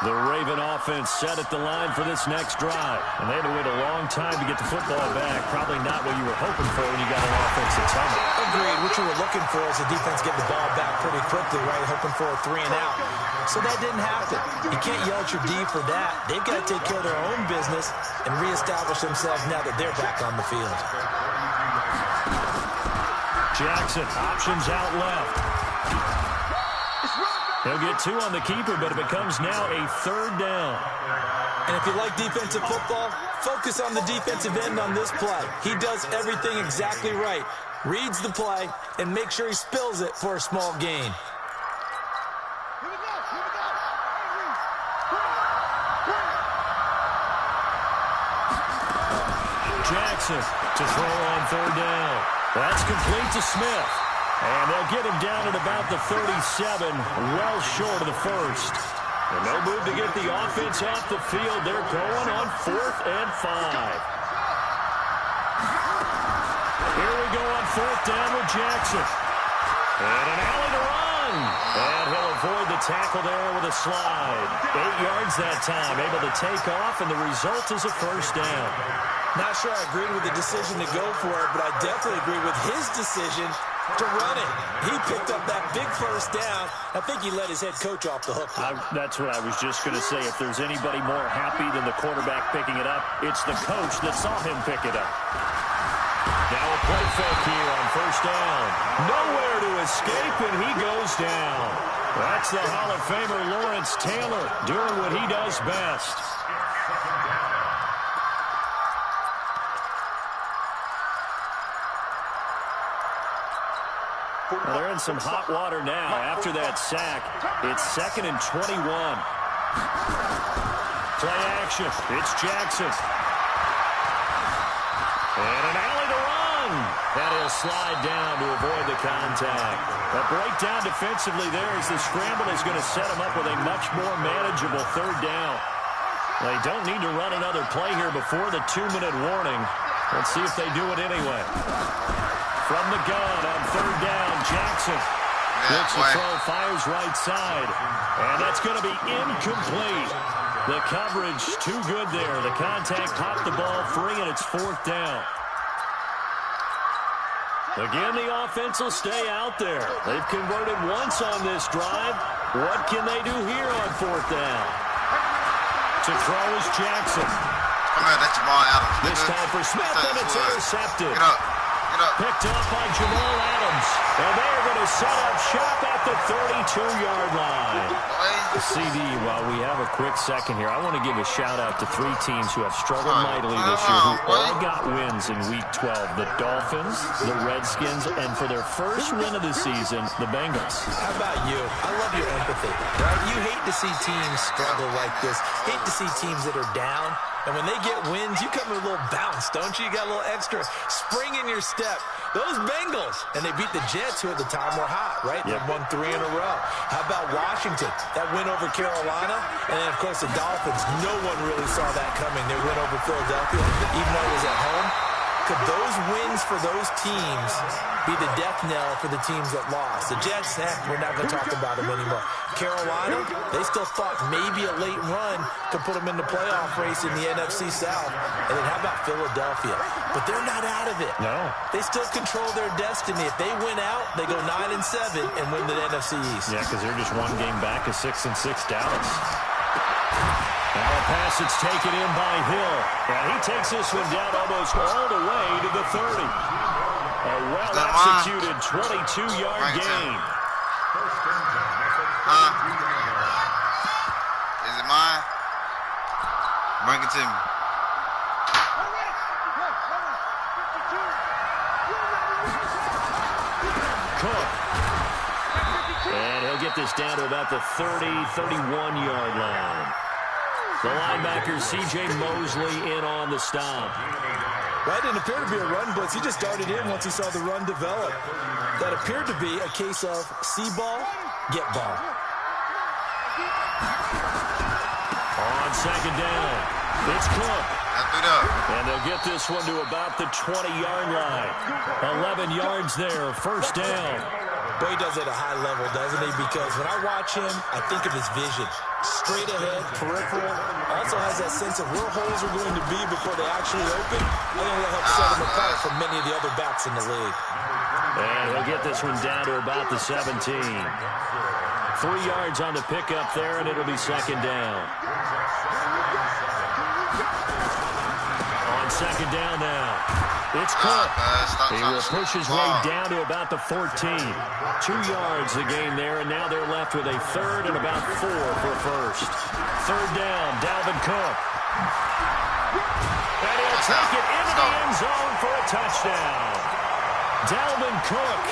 The Raven offense set at the line for this next drive. And they had to wait a long time to get the football back. Probably not what you were hoping for when you got an offense that's hungry. Agreed. What you were looking for is the defense get the ball back pretty quickly, right? Hoping for a 3 and out. So that didn't happen. You can't yell at your D for that. They've got to take care of their own business and reestablish themselves now that they're back on the field. Jackson, options out left. He'll get 2 on the keeper, but it becomes now a 3rd down. And if you like defensive football, focus on the defensive end on this play. He does everything exactly right. Reads the play and makes sure he spills it for a small gain. Jackson to throw on third down. That's complete to Smith. And they'll get him down at about the 37, well short of the first. And they'll move to get the offense off the field. They're going on 4th and 5. Here we go on 4th down with Jackson. And an alley to run. And he'll avoid the tackle there with a slide. 8 yards that time, able to take off, and the result is a first down. Not sure I agreed with the decision to go for it, but I definitely agree with his decision to run it. He picked up that big first down. I think he let his head coach off the hook. That's what I was just going to say. If there's anybody more happy than the quarterback picking it up, it's the coach that saw him pick it up. Now a play fake here on first down. Nowhere to escape, and he goes down. That's the Hall of Famer Lawrence Taylor doing what he does best. Well, they're in some hot water now after that sack. It's 2nd and 21. Play action. It's Jackson. And an alley to run. And he'll slide down to avoid the contact. A breakdown defensively there as the scramble is going to set him up with a much more manageable third down. They don't need to run another play here before the 2-minute warning. Let's see if they do it anyway. From the gun on third down, Jackson. Looks to throw, fires right side. And that's going to be incomplete. The coverage too good there. The contact popped the ball free, and it's 4th down. Again, the offense will stay out there. They've converted once on this drive. What can they do here on 4th down? To throw is Jackson. Come on, that's Jamal Adams. This time for Smith, and it's intercepted. Get up. Picked up by Jamal Adams. And they're going to set up shop at the 32-yard line. CD, while we have a quick second here, I want to give a shout-out to 3 teams who have struggled mightily this year, who all got wins in Week 12. The Dolphins, the Redskins, and for their first win of the season, the Bengals. How about you? I love your empathy, right? You hate to see teams struggle like this. Hate to see teams that are down. And when they get wins, you come with a little bounce, don't you? You got a little extra spring in your step. Those Bengals, and they beat the Jets, who at the time were hot, right? They won 3 in a row. How about Washington? That win over Carolina. And then, of course, the Dolphins. No one really saw that coming. They win over Philadelphia, even though it was at home. Could those wins for those teams be the death knell for the teams that lost? The Jets, we're not going to talk about them anymore. Carolina, they still thought maybe a late run could put them in the playoff race in the NFC South. And then how about Philadelphia? But they're not out of it. No. They still control their destiny. If they win out, they go 9-7 and win the NFC East. Yeah, because they're just one game back of 6-6 Dallas. Now a pass that's taken in by Hill. And he takes this one down almost all the way to the 30. A well-executed 22-yard gain. Is it mine? Bring it to me. Cook. And he'll get this down to about the 30, 31-yard line. The linebacker, C.J. Mosley, in on the stop. Right, didn't appear to be a run blitz. He just darted in once he saw the run develop. That appeared to be a case of see ball, get ball. On second down, it's Cook. And they'll get this one to about the 20-yard line. 11 yards there, first down. Boy, he does it at a high level, doesn't he? Because when I watch him, I think of his vision. Straight ahead, peripheral. Also has that sense of where holes are going to be before they actually open. I think that'll help set him apart from many of the other backs in the league. And he'll get this one down to about the 17. 3 yards on the pickup there, and it'll be second down. On second down now. It's Cook. He will push his way down to about the 14. 2 yards the gain there, and now they're left with a third and about 4 for first. Third down, Dalvin Cook. And he'll take it into the end zone for a touchdown. Dalvin Cook,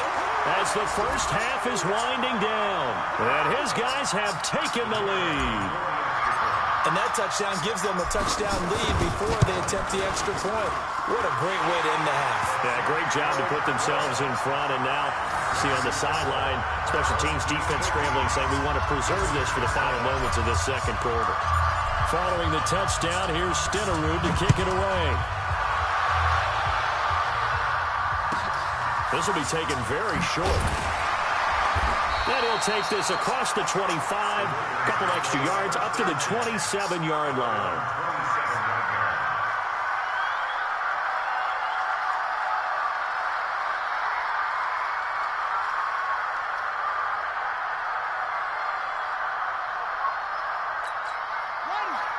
as the first half is winding down. And his guys have taken the lead. And that touchdown gives them a touchdown lead before they attempt the extra point. What a great way to end the half. Yeah, great job to put themselves in front. And now, see on the sideline, special teams defense scrambling, saying we want to preserve this for the final moments of this second quarter. Following the touchdown, here's Stenerud to kick it away. This will be taken very short. And he'll take this across the 25, a couple extra yards, up to the 27-yard line.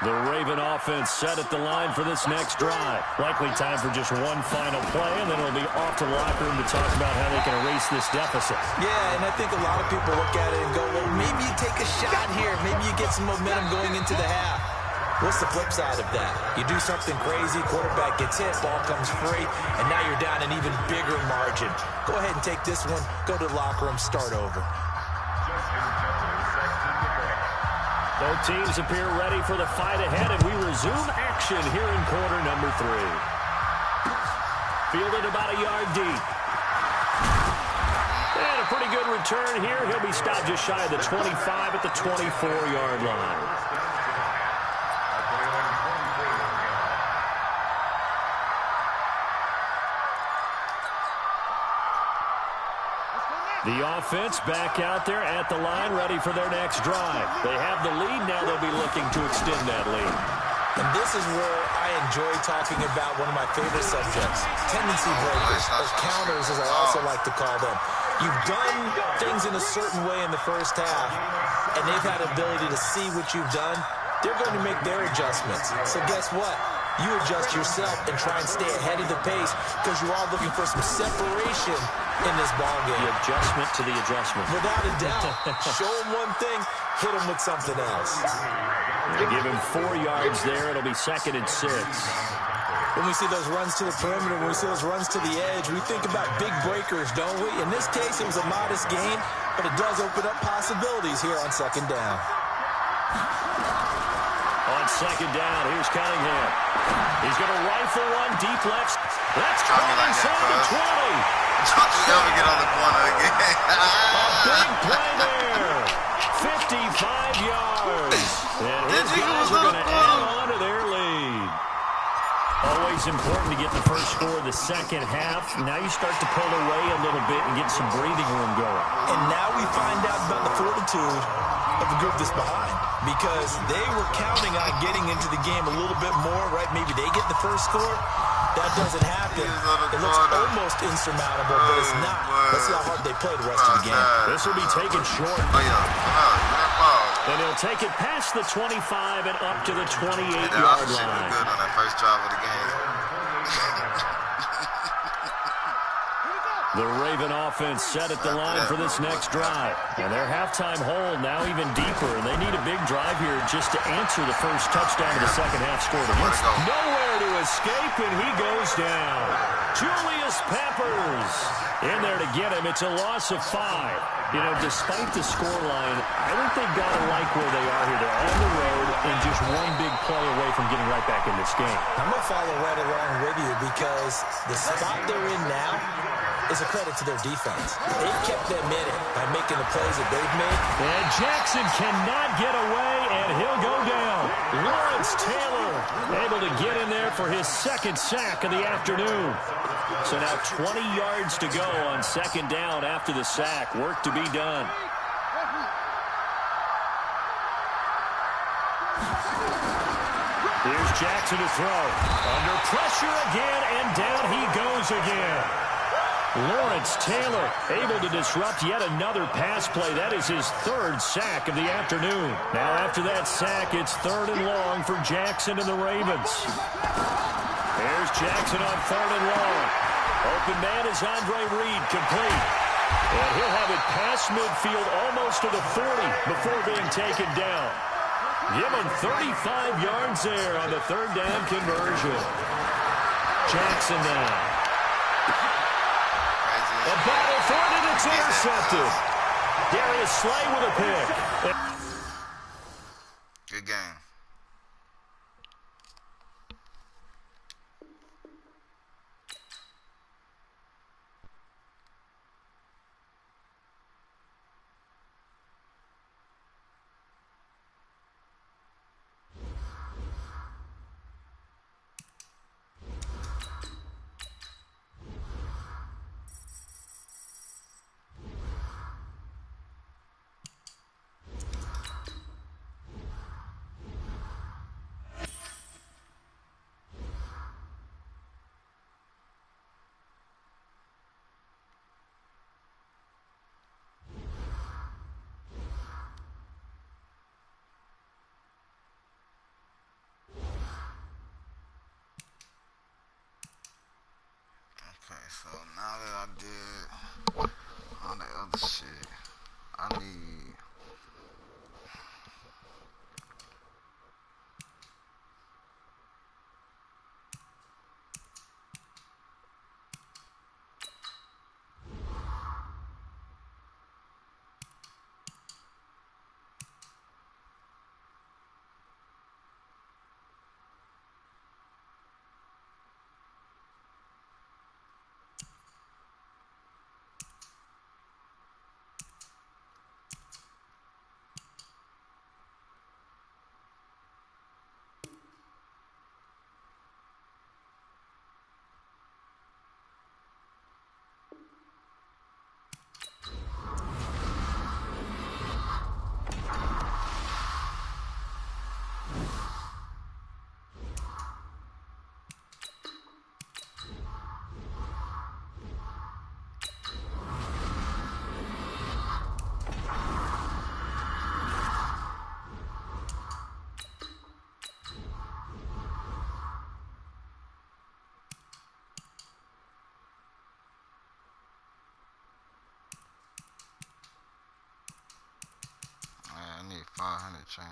The Raven offense set at the line for this next drive. Likely time for just one final play, and then it'll be off to the locker room to talk about how they can erase this deficit. Yeah, and I think a lot of people look at it and go, well, maybe you take a shot here. Maybe you get some momentum going into the half. What's the flip side of that? You do something crazy, quarterback gets hit, ball comes free, and now you're down an even bigger margin. Go ahead and take this one, go to the locker room, start over. Both teams appear ready for the fight ahead, and we resume action here in quarter number 3. Fielded about a yard deep. And a pretty good return here. He'll be stopped just shy of the 25 at the 24-yard line. The offense back out there at the line, ready for their next drive. They have the lead. Now they'll be looking to extend that lead. And this is where I enjoy talking about one of my favorite subjects, tendency breakers, or counters, as I also like to call them. You've done things in a certain way in the first half, and they've had the ability to see what you've done. They're going to make their adjustments. So guess what? You adjust yourself and try and stay ahead of the pace because you are looking for some separation in this ballgame. The adjustment to the adjustment. Without a doubt. Show them one thing, hit them with something else. They give him 4 yards there. It'll be 2nd and 6. When we see those runs to the perimeter, when we see those runs to the edge, we think about big breakers, don't we? In this case, it was a modest gain, but it does open up possibilities here on 2nd down. On 2nd down, here's Cunningham. He's going to rifle one deep left. That's caught inside the 20. Don't you ever get on the corner again. A big play there. 55 yards. And his guys are going to add on to their lead. Always important to get the first score of the second half. Now you start to pull away a little bit and get some breathing room going. And now we find out about the fortitude of the group that's behind, because they were counting on getting into the game a little bit more, right? Maybe they get the first score. That doesn't happen. It looks almost insurmountable, but it's not. Let's see how hard they play the rest of the game. This will be taken short. And he'll take it past the 25 and up to the 28-yard line. Good on that first drive of the game. The Raven offense set at the line for this next drive. And their halftime hold now even deeper, and they need a big drive here just to answer the first touchdown of the second half scored against them. Nowhere to escape, and he goes down. Julius Peppers in there to get him. It's a loss of 5. You know, despite the scoreline, I think they've got to like where they are here. They're on the road and just one big play away from getting right back in this game. I'm going to follow right along with you, because the spot they're in now is a credit to their defense. They've kept them in it by making the plays that they've made. And Jackson cannot get away, and he'll go down. Lawrence Taylor able to get in there for his 2nd sack of the afternoon. So now 20 yards to go on 2nd down after the sack. Work to be done. Here's Jackson to throw. Under pressure again, and down he goes again. Lawrence Taylor able to disrupt yet another pass play. That is his 3rd sack of the afternoon. Now after that sack, it's 3rd and long for Jackson and the Ravens. There's Jackson on 3rd and long. Open man is Andre Reed, complete. And he'll have it past midfield almost to the 40 before being taken down. Give him 35 yards there on the third down conversion. Jackson now. A battle for it, and it's intercepted. Darius Slay with a pick. Good game. Okay, so now that I did all that other shit, I need I need 500 change.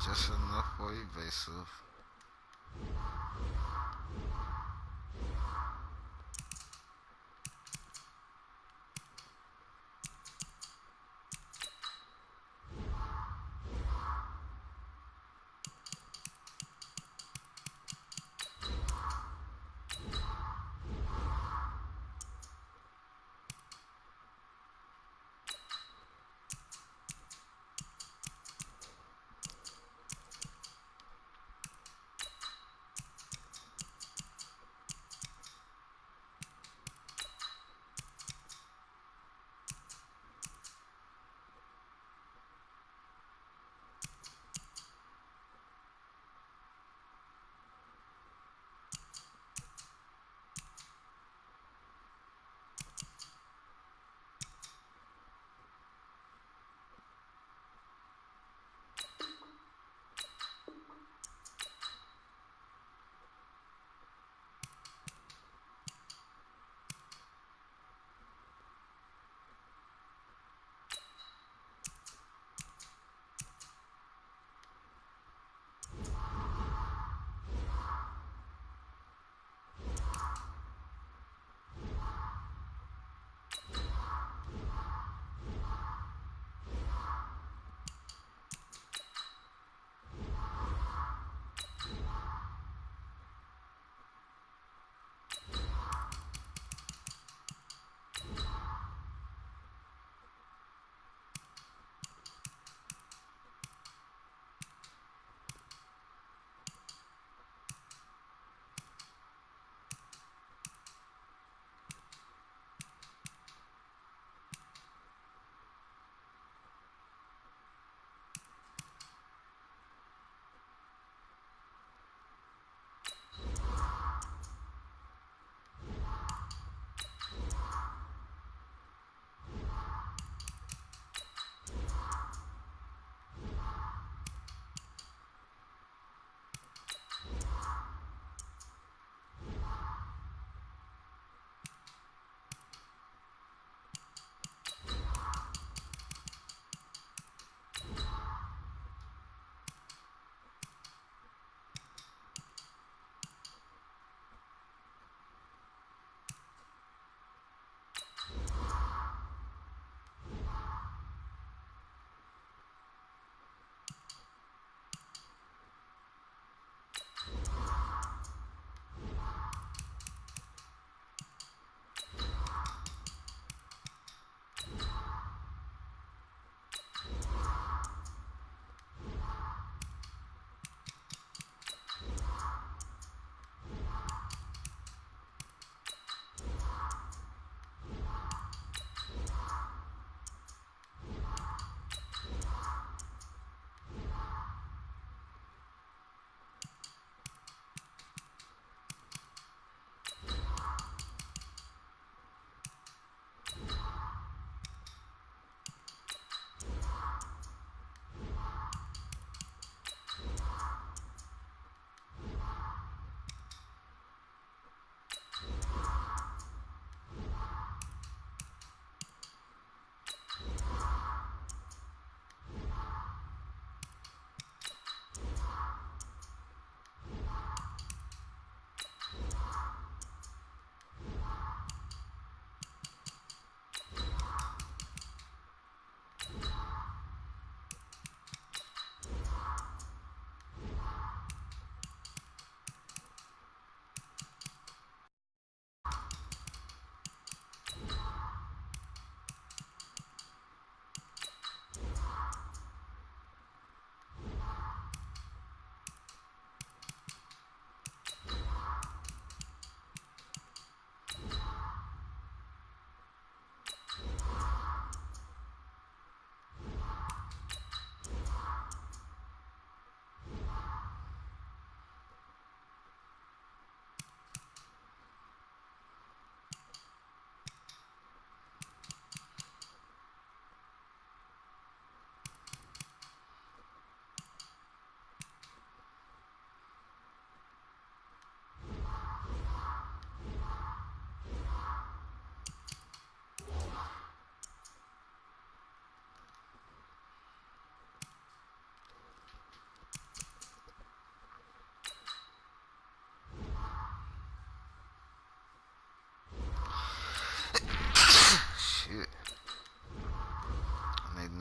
Just enough for evasive.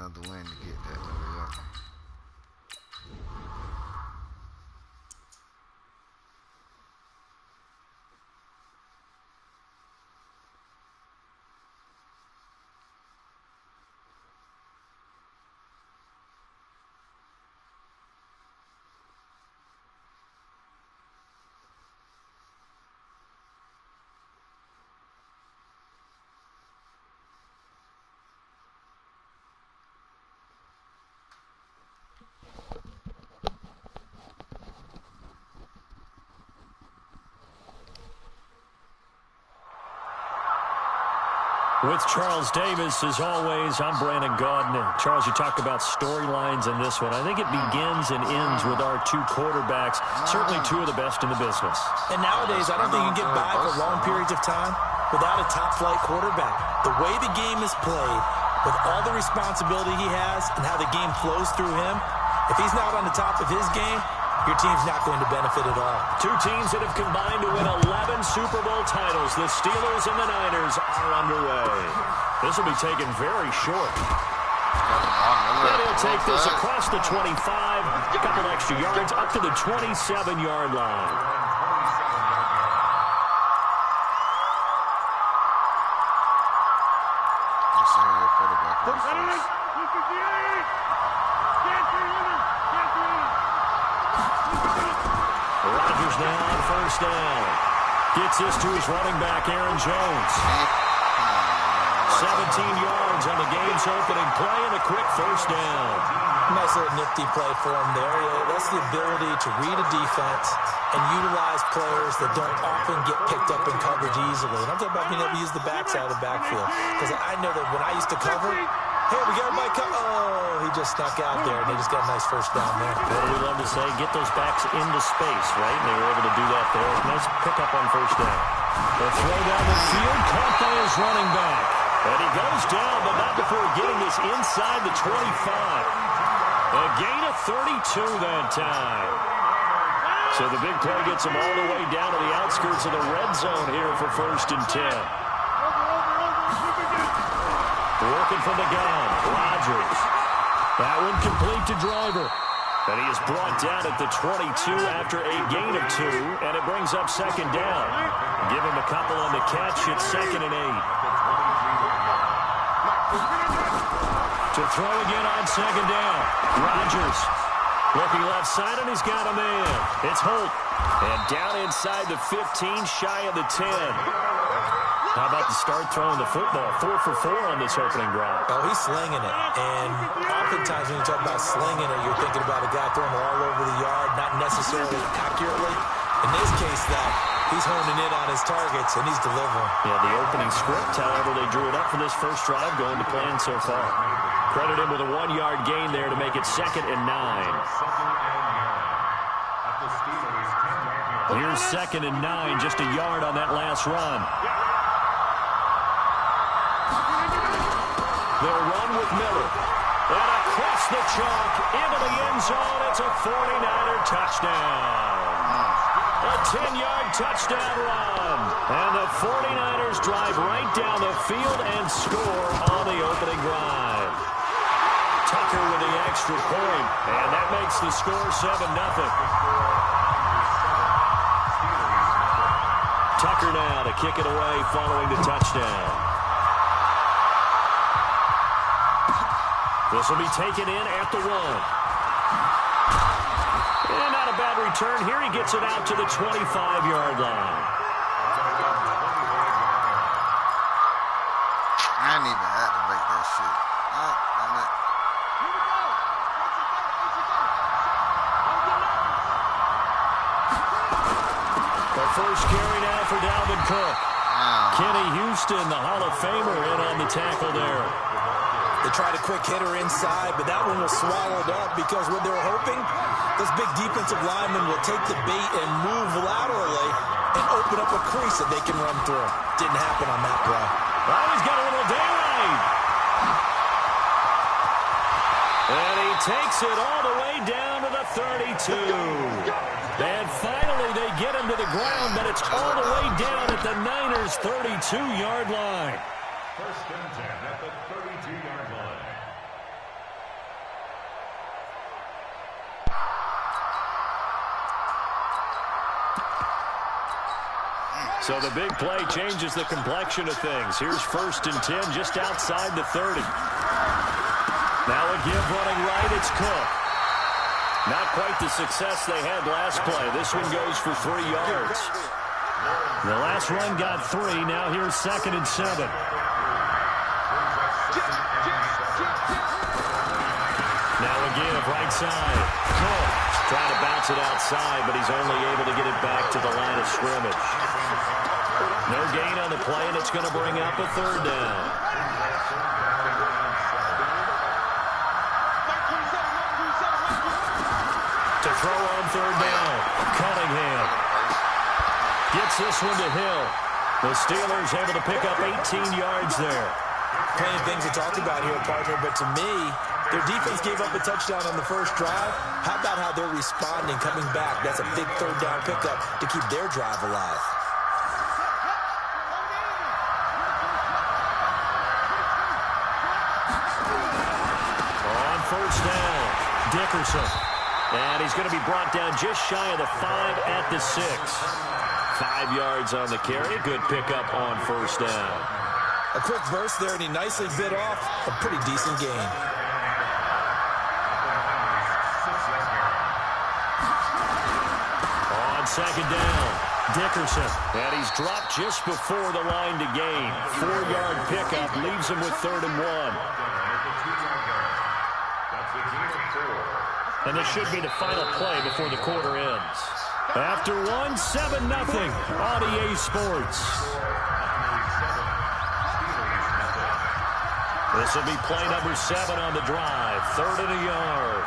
another win to get that though, yeah. With Charles Davis, as always, I'm Brandon Gaudin. Charles, you talked about storylines in this one. I think it begins and ends with our two quarterbacks, certainly two of the best in the business. And nowadays, I don't think you can get by for long periods of time without a top-flight quarterback. The way the game is played, with all the responsibility he has and how the game flows through him, if he's not on the top of his game, your team's not going to benefit at all. Two teams that have combined to win 11 Super Bowl titles. The Steelers and the Niners are underway. This will be taken very short. And he'll take this across the 25, a couple extra yards, up to the 27-yard line. Rodgers now on first down. Gets this to his running back, Aaron Jones. 17 yards on the game's opening play and a quick first down. Nice little nifty play for him there. That's the ability to read a defense and utilize players that don't often get picked up in coverage easily. And I'm talking about being able to use the backside of the backfield. Because I know that when I used to cover, hey, we got everybody oh, he just snuck out there, and they just got a nice first down there. What do we love to say? Get those backs into space, right? And they were able to do that there. Nice pickup on first down. The throw down the field, caught by his running back. And he goes down, but not before getting this inside the 25. A gain of 32 that time. So the big play gets him all the way down to the outskirts of the red zone here for 1st and 10. Working from the gun, Rodgers. That one complete to Driver. And he is brought down at the 22 after a gain of 2, and it brings up 2nd down. Give him a couple on the catch. It's 2nd and 8. To throw again on 2nd down. Rodgers looking left side, and he's got a man. It's Holt. And down inside the 15, shy of the 10. How about the start throwing the football? 4 for 4 on this opening drive. Oh, he's slinging it. And oftentimes when you talk about slinging it, you're thinking about a guy throwing it all over the yard, not necessarily accurately. In this case, though, he's honing in on his targets, and he's delivering. Yeah, the opening script, however, they drew it up for this first drive, going to plan so far. Credit him with a 1-yard gain there to make it 2nd and 9. Here's 2nd and 9, just a yard on that last run. They'll run with Miller. And across the chalk, into the end zone, it's a 49er touchdown. A 10-yard touchdown run. And the 49ers drive right down the field and score on the opening drive. Tucker with the extra point, and that makes the score 7-0. Tucker now to kick it away following the touchdown. This will be taken in at the 1. And not a bad return here. He gets it out to the 25-yard line. I didn't even activate that shit. I'm it. The first carry now for Dalvin Cook. Kenny Houston, the Hall of Famer, in on the tackle there. They tried a quick hitter inside, but that one was swallowed up because what they were hoping, this big defensive lineman will take the bait and move laterally and open up a crease that they can run through. Didn't happen on that play. Oh, he's got a little daylight. And he takes it all the way down to the 32. And finally they get him to the ground, but it's all the way down at the Niners' 32-yard line. 1st and 10 at the 32-yard line. So the big play changes the complexion of things. Here's 1st and 10 just outside the 30. Now a give running right. It's Cook. Not quite the success they had last play. This one goes for 3 yards. The last run got 3. Now here's 2nd and 7. Now a give right side. Cook trying to bounce it outside, but he's only able to get it back to the line of scrimmage. No gain on the play, and it's going to bring up a 3rd down. To throw on 3rd down, Cunningham gets this one to Hill. The Steelers able to pick up 18 yards there. Plenty of things to talk about here, partner, but to me, their defense gave up a touchdown on the first drive. How about how they're responding, coming back? That's a big 3rd down pickup to keep their drive alive. On 1st down, Dickerson. And he's going to be brought down just shy of the 5 at the 6. 5 yards on the carry. Good pickup on 1st down. A quick burst there, and he nicely bit off a pretty decent gain. On 2nd down, Dickerson. And he's dropped just before the line to gain. 4-yard pickup leaves him with 3rd and 1. And this should be the final play before the quarter ends. After 1, 7-0 on EA Sports. This will be play number 7 on the drive. 3rd and a yard.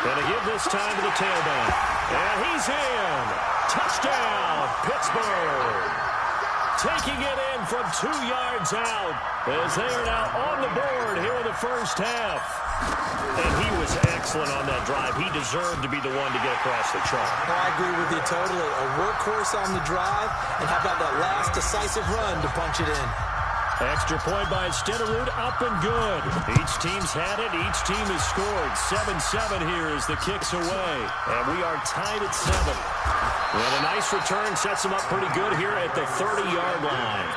Gonna give this time to the tailback. And he's in. Touchdown, Pittsburgh. Taking it in from 2 yards out as they are now on the board here in the first half. And he was excellent on that drive. He deserved to be the one to get across the chalk. I agree with you totally. A workhorse on the drive, and how about that last decisive run to punch it in? Extra point by Stenerud, up and good. Each team's had it. Each team has scored. 7-7 here as the kick's away. And we are tied at 7. And a nice return sets them up pretty good here at the 30-yard line.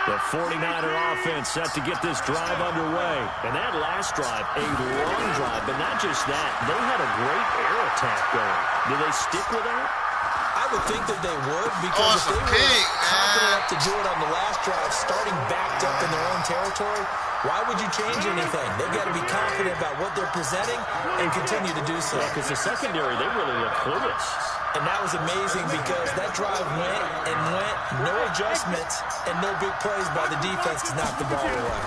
The 49er offense set to get this drive underway. And that last drive, a long drive, but not just that. They had a great air attack going. Do they stick with that? I would think that they would, because if they were confident enough to do it on the last drive, starting backed up in their own territory, why would you change anything? They've got to be confident about what they're presenting and continue to do so. Yeah, because the secondary, they really look clueless. And that was amazing, because that drive went and went, no adjustments, and no big plays by the defense to knock the ball away.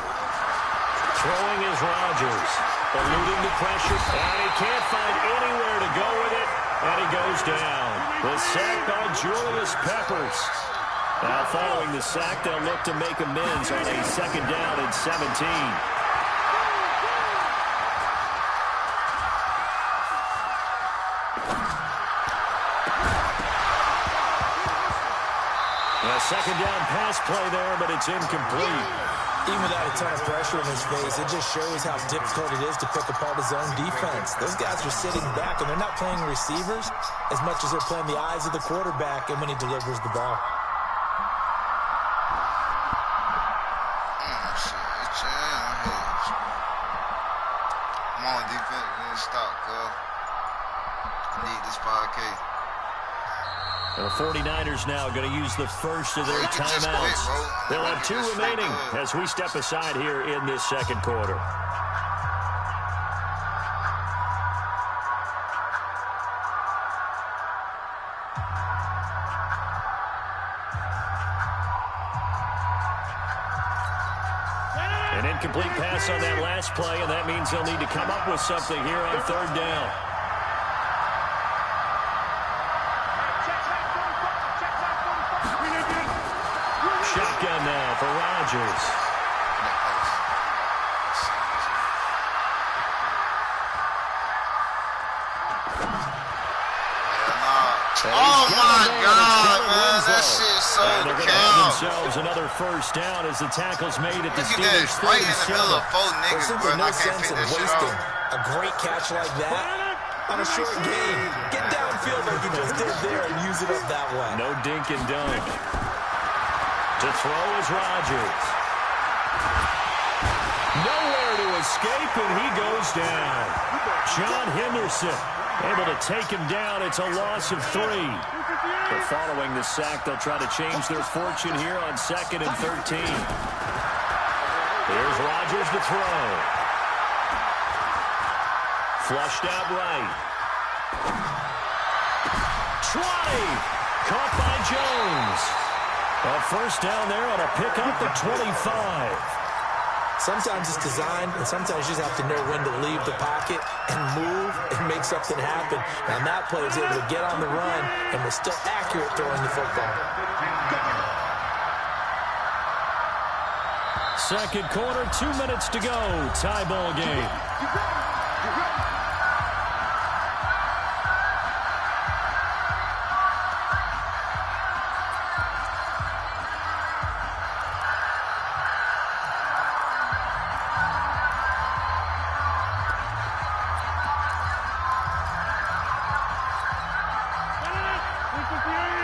Throwing is Rodgers, eluding the pressure, and he can't find anywhere to go with it, and he goes down. The sack by Julius Peppers. Now following the sack, they'll look to make amends on a 2nd down and 17. A 2nd down pass play there, but it's incomplete. Even without a ton of pressure in his face, it just shows how difficult it is to pick apart his own defense. Those guys are sitting back, and they're not playing receivers as much as they're playing the eyes of the quarterback and when he delivers the ball. Come on, defense. We need to stop, cuz. I need this 5K. The 49ers now going to use the first of their timeouts. They'll have 2 remaining as we step aside here in this 2nd quarter. An incomplete pass on that last play, and that means they'll need to come up with something here on 3rd down. Shotgun now for Rodgers. Oh, my God, man. That shit's so and they're going to have themselves another first down as the tackle's made at the Steelers' 37. Right in the middle of four niggas, bro. No I can't sense pick in that shit wasting off. a great catch like that on a short game. Get downfield like you just did there and use it up that way. No dink and dunk. To throw is Rodgers. Nowhere to escape, and he goes down. John Henderson able to take him down. It's a loss of 3. But following the sack, they'll try to change their fortune here on 2nd and 13. Here's Rodgers to throw. Flushed out right. 20. Caught by Jones. A first down there on a pickup at 25. Sometimes it's designed, and sometimes you just have to know when to leave the pocket and move and make something happen. Now, that player is able to get on the run and was still accurate throwing the football. Second quarter, 2 minutes to go. Tie ball game.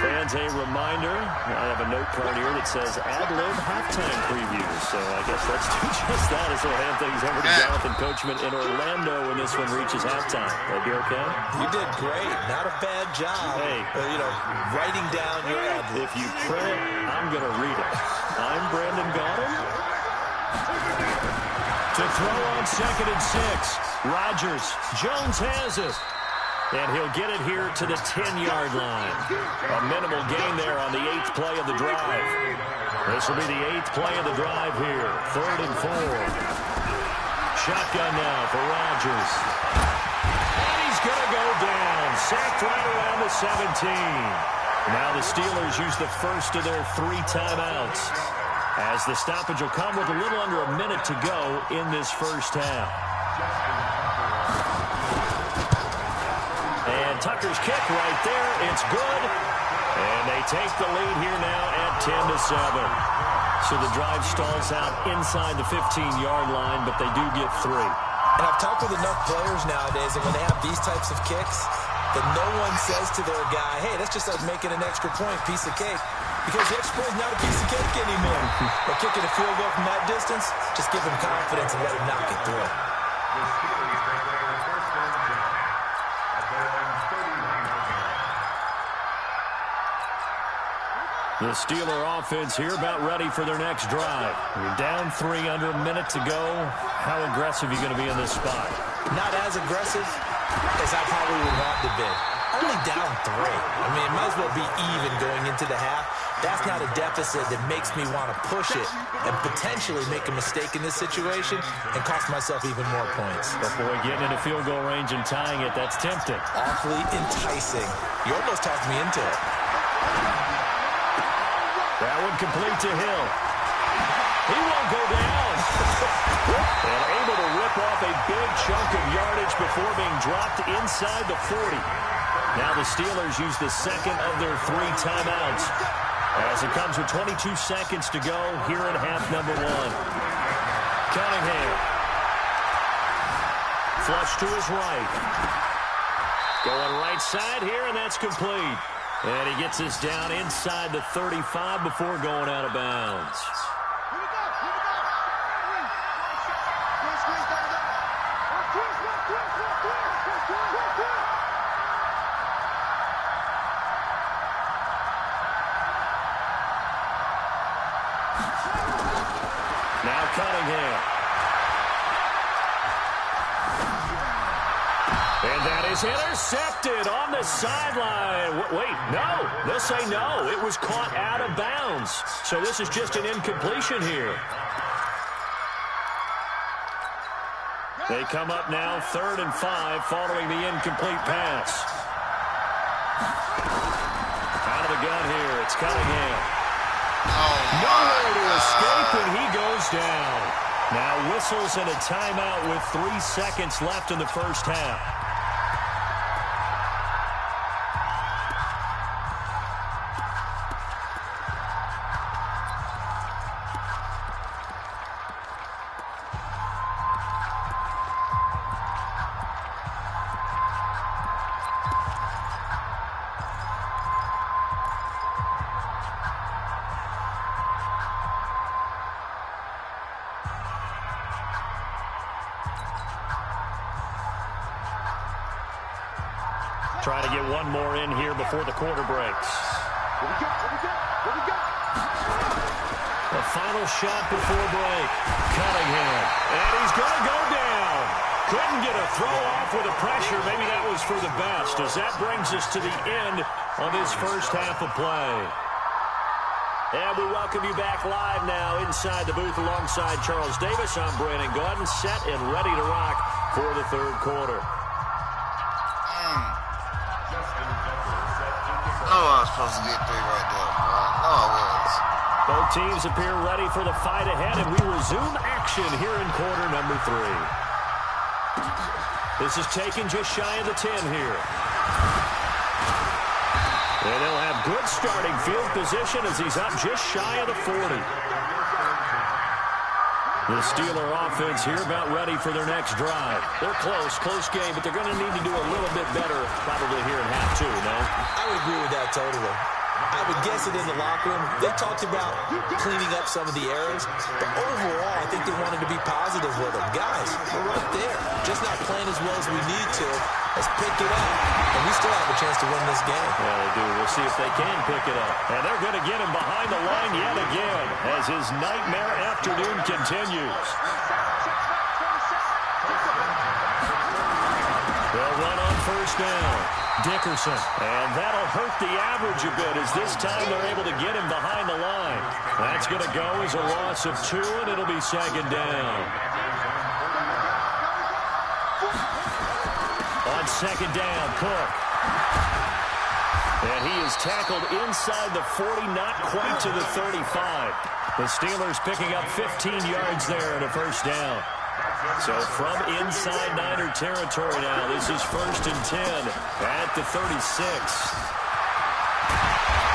Fans, a reminder, I have a note card here that says ad-lib halftime preview. So I guess let's do just that as we'll hand things over to Jonathan Coachman in Orlando when this one reaches halftime. That'd be okay? You did great. Not a bad job. Hey. Writing down your ad-lib. If you print it, I'm going to read it. I'm Brandon Gotham. To throw on 2nd and 6. Rodgers. Jones has it. And he'll get it here to the 10-yard line. A minimal gain there on the 8th play of the drive. This will be the 8th play of the drive here. 3rd and 4. Shotgun now for Rodgers. And he's going to go down. Sacked right around the 17. Now the Steelers use the first of their 3 timeouts, as the stoppage will come with a little under a minute to go in this first half. And Tucker's kick right there. It's good. And they take the lead here now at 10-7. So the drive stalls out inside the 15-yard line, but they do get 3. And I've talked with enough players nowadays that when they have these types of kicks, that no one says to their guy, hey, that's just like making an extra point, piece of cake. Because the extra point is not a piece of cake anymore. But kicking a field goal from that distance, just give him confidence and let him knock it through. The Steeler offense here about ready for their next drive. You're down 3, under a minute to go. How aggressive are you going to be in this spot? Not as aggressive as I probably would want to be. Only down 3. I mean, it might as well be even going into the half. That's not a deficit that makes me want to push it and potentially make a mistake in this situation and cost myself even more points. But boy, getting into field goal range and tying it, that's tempting. Awfully enticing. You almost talked me into it. That one complete to Hill. He won't go down. And able to rip off a big chunk of yardage before being dropped inside the 40. Now the Steelers use the second of their 3 timeouts, as it comes with 22 seconds to go here in half number 1. Cunningham. Flush to his right. Going right side here, and that's complete. And he gets us down inside the 35 before going out of bounds. Now Cunningham. And that is intercepted on the sideline. Wait, no. They'll say no. It was caught out of bounds. So this is just an incompletion here. They come up now 3rd and 5 following the incomplete pass. Out of the gun here. It's Cunningham. Nowhere to escape, and he goes down. Now whistles and a timeout with 3 seconds left in the first half. Trying to get one more in here before the quarter breaks. The final shot before break. Cunningham. And he's going to go down. Couldn't get a throw off with the pressure. Maybe that was for the best, as that brings us to the end of this first half of play. And we welcome you back live now inside the booth alongside Charles Davis. I'm Brandon Gordon, set and ready to rock for the third quarter. I was supposed to get 3 right there. I was. Both teams appear ready for the fight ahead, and we resume action here in quarter number 3. This is taken just shy of the 10 here. And they'll have good starting field position as he's up just shy of the 40. The Steeler offense here about ready for their next drive. They're close game, but they're going to need to do a little bit better probably here in half 2, no? I would agree with that totally. I would guess it in the locker room. They talked about cleaning up some of the errors, but overall, I think they wanted to be positive with them. Guys, we're right there. Just not playing as well as we need to. Let's pick it up, and we still have a chance to win this game. Yeah, they do. We'll see if they can pick it up. And they're going to get him behind the line yet again as his nightmare afternoon continues. They'll run on first down. Dickerson. And that'll hurt the average a bit as this time they're able to get him behind the line. That's going to go as a loss of 2, and it'll be second down. On second down, Cook. And he is tackled inside the 40, not quite to the 35. The Steelers picking up 15 yards there and a first down. So from inside Niner territory now, this is first and 10 at the 36.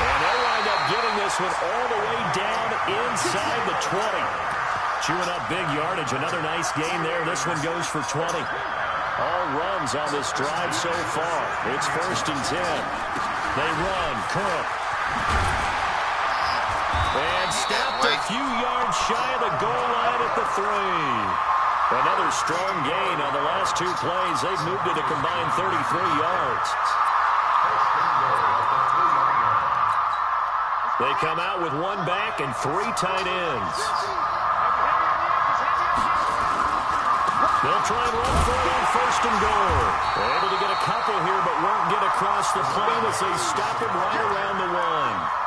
And they'll wind up getting this one all the way down inside the 20. Chewing up big yardage. Another nice gain there. This one goes for 20. All runs on this drive so far. It's first and 10. They run. Cook. And stopped a few yards shy of the goal line at the 3. Another strong gain on the last 2 plays. They've moved it a combined 33 yards. They come out with 1 back and 3 tight ends. They'll try and run for it on first and goal. They're able to get a couple here, but won't get across the plane as they stop him right around the 1.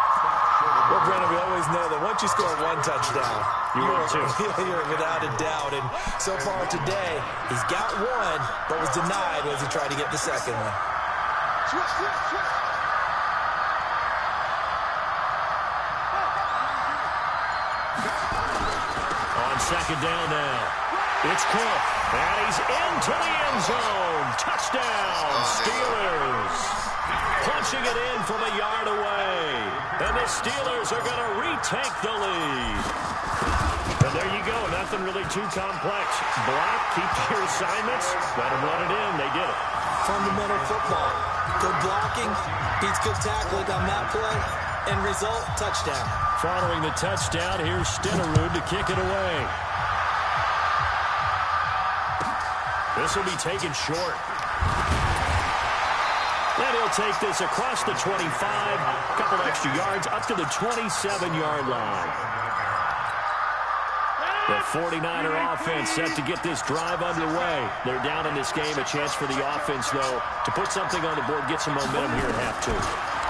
Well, Brennan, we always know that once you score 1 touchdown, you're without a doubt. And so far today, he's got 1, but was denied as he tried to get the second one. On second down now, it's Cook, and he's into the end zone. Touchdown, Steelers. Punching it in from a yard away. And the Steelers are going to retake the lead. And there you go. Nothing really too complex. Block, keep your assignments. Let them run it in. They did it. Fundamental football. Good blocking beats good tackling on that play. End result, touchdown. Following the touchdown, here's Stenerud to kick it away. This will be taken short. And he'll take this across the 25, a couple extra yards, up to the 27-yard line. The 49er offense set to get this drive underway. They're down in this game. A chance for the offense, though, to put something on the board, get some momentum here at half 2.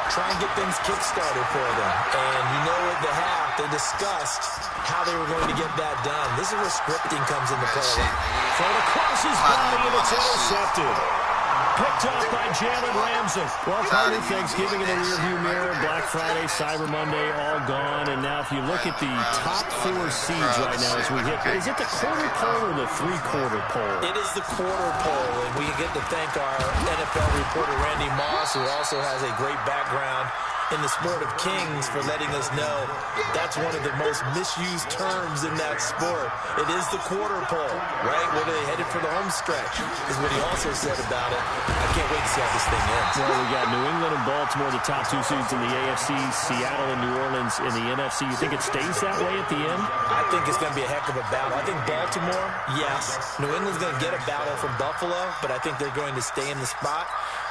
Try and get things kick-started for them. And you know at the half, they discussed how they were going to get that done. This is where scripting comes into play. Thrown across his body, and it's intercepted. Picked up by Jalen Ramsey. Well, finally, Thanksgiving in the rearview mirror, Black Friday, Cyber Monday, all gone. And now if you look at the top 4 seeds right now as we hit, is it the quarter pole or the 3-quarter pole? It is the quarter pole, and we get to thank our NFL reporter, Randy Moss, who also has a great background in the sport of kings, for letting us know that's one of the most misused terms in that sport. It is the quarter pole, right? Where they headed for the home stretch is what he also said about it. I can't wait to see how this thing ends. Well, we got New England and Baltimore, the top 2 seeds in the AFC, Seattle and New Orleans in the NFC. You think it stays that way at the end? I think it's going to be a heck of a battle. I think Baltimore, yes. New England's going to get a battle from Buffalo, but I think they're going to stay in the spot.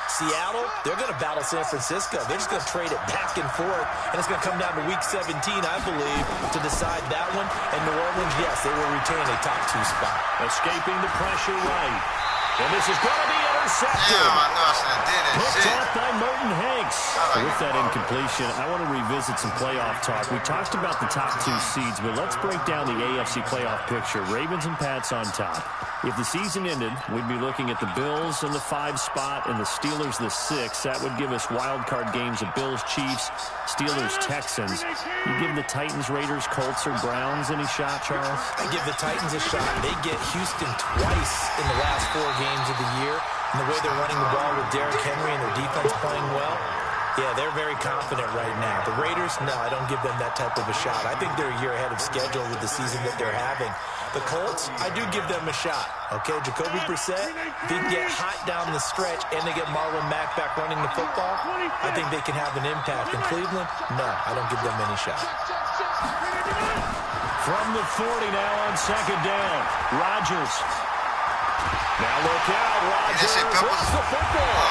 Seattle, they're going to battle San Francisco. They're just going to trade it back and forth, and it's going to come down to Week 17, I believe, to decide that one. And New Orleans, yes, they will retain a top 2 spot. Escaping the pressure right. And this is going to be intercepted. Damn, I know I should have did it. Picked off by Merton Hanks. With that incompletion, I want to revisit some playoff talk. We talked about the top 2 seeds, but let's break down the AFC playoff picture. Ravens and Pats on top. If the season ended, we'd be looking at the Bills in the 5 spot and the Steelers the 6. That would give us wild card games of Bills, Chiefs, Steelers, Texans. You give the Titans, Raiders, Colts, or Browns any shot, Charles? I give the Titans a shot. They get Houston twice in the last 4 games of the year. And the way they're running the ball with Derrick Henry and their defense playing well, yeah, they're very confident right now. The Raiders, no, I don't give them that type of a shot. I think they're a year ahead of schedule with the season that they're having. The Colts, I do give them a shot. Okay, Jacoby Brissett, if he can get hot down the stretch and they get Marlon Mack back running the football, I think they can have an impact. In Cleveland, no, I don't give them any shot. From the 40 now on second down, Rodgers. Now look out, Rodgers wants the football.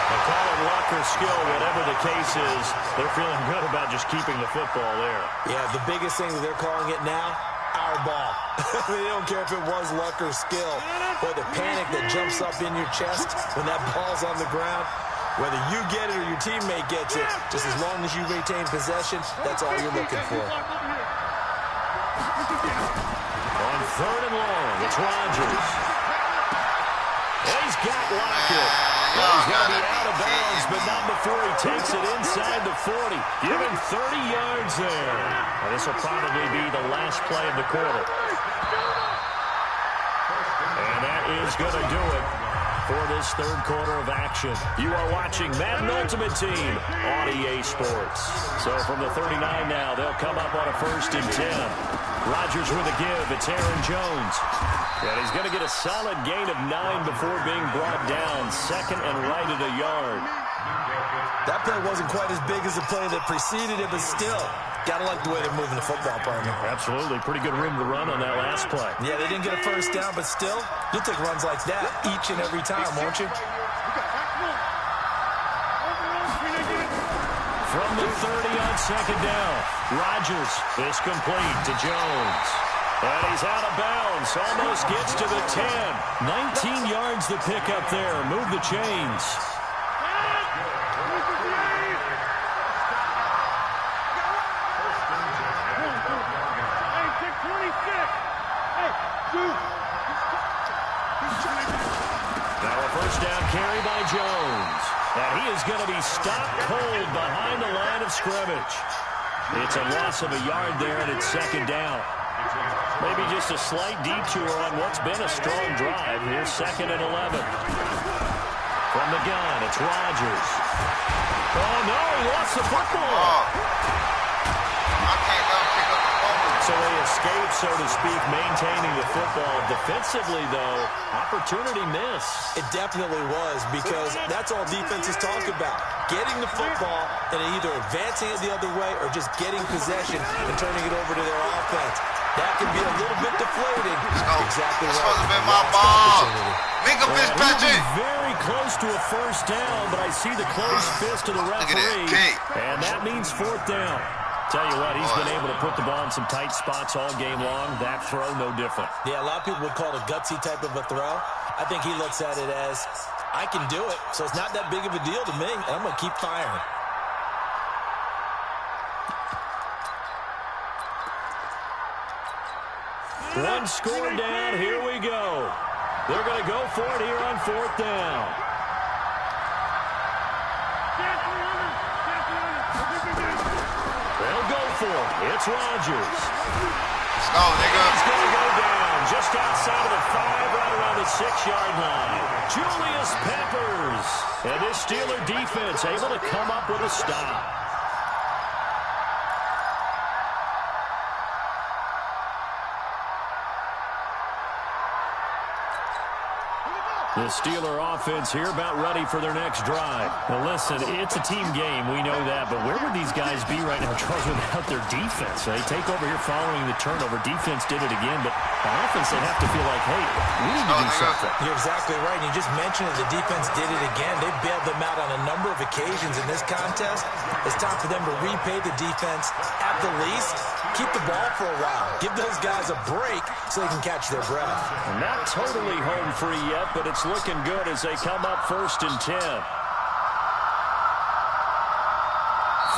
They call it luck or skill, whatever the case is. They're feeling good about just keeping the football there. Yeah, the biggest thing that they're calling it now, our ball. They don't care if it was luck or skill. Or the panic that jumps up in your chest when that ball's on the ground. Whether you get it or your teammate gets it, just as long as you retain possession, that's all you're looking for. On 3rd and long, it's Rodgers. And he's got Lockett. Well, he's going to be out of bounds, but not before he takes it inside the 40. Give him 30 yards there. Well, this will probably be the last play of the quarter. And that is going to do it for this 3rd quarter of action. You are watching Madden Ultimate Team on EA Sports. So from the 39 now, they'll come up on a 1st and 10. Rodgers with a give. It's Aaron Jones. And he's going to get a solid gain of 9 before being brought down. 2nd and right at a yard. That play wasn't quite as big as the play that preceded it, but still, got to like the way they're moving the football, partner. Absolutely. Pretty good room to run on that last play. Yeah, they didn't get a 1st down, but still, you'll take runs like that each and every time, won't you? From the 30 on 2nd down, Rodgers is complete to Jones. And he's out of bounds, almost gets to the 10. 19 yards to pick up there. Move the chains. Now a 1st down carry by Jones. And he is going to be stopped cold behind the line of scrimmage. It's a loss of a yard there, and it's 2nd down. Maybe just a slight detour on what's been a strong drive. Here's 2nd and 11. From the gun, it's Rodgers. Oh, no, he lost the football. I can't go pick up the ball. So they escape, so to speak, maintaining the football. Defensively, though, opportunity miss. It definitely was, because that's all defenses talk about. Getting the football and either advancing it the other way or just getting possession and turning it over to their offense. That can be a little bit deflating. Exactly right. Supposed to be my ball. Minka Fitzpatrick. Very close to a 1st down, but I see the closed fist of the referee. And that means 4th down. Tell you what, he's been able to put the ball in some tight spots all game long. That throw, no different. Yeah, a lot of people would call it a gutsy type of a throw. I think he looks at it as, I can do it, so it's not that big of a deal to me, and I'm going to keep firing. One score down, here we go. They're going to go for it here on 4th down. They'll go for it. It's Rodgers. Let's go, nigga. He's going to go down just outside of the 5, right around the 6-yard line. Julius Peppers. And this Steeler defense able to come up with a stop. The The Steeler offense here about ready for their next drive. Now listen, it's a team game. We know that. But where would these guys be right now, Charles, without their defense? They take over here following the turnover. Defense did it again. But on offense, they have to feel like, hey, we need to do something. You're exactly right. And you just mentioned it. The defense did it again. They bailed them out on a number of occasions in this contest. It's time for them to repay the defense. At the least, keep the ball for a while. Give those guys a break so they can catch their breath. Not totally home free yet, but it's looking good as they come up 1st and 10.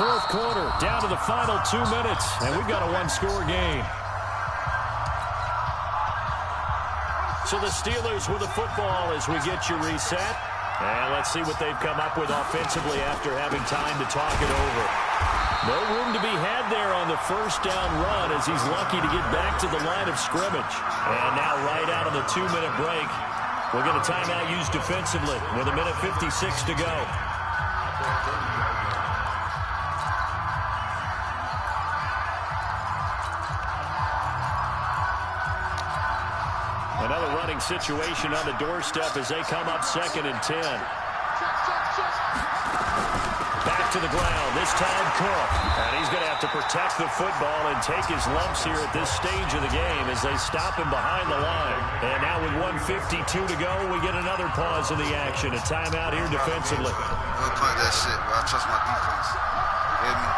Fourth quarter, down to the final 2 minutes, and we've got a one-score game. So the Steelers with the football as we get you reset. And let's see what they've come up with offensively after having time to talk it over. No room to be had there on the first down run as he's lucky to get back to the line of scrimmage. And now right out of the 2-minute break, we'll get a timeout used defensively with 1:56 to go. Another running situation on the doorstep as they come up 2nd and 10. Back to the ground, this time Cook. And he's going to have to protect the football and take his lumps here at this stage of the game as they stop him behind the line. And now with 1:52 to go, we get another pause in the action. A timeout here defensively. We'll punt that shit, bro. I trust my defense. You hear me?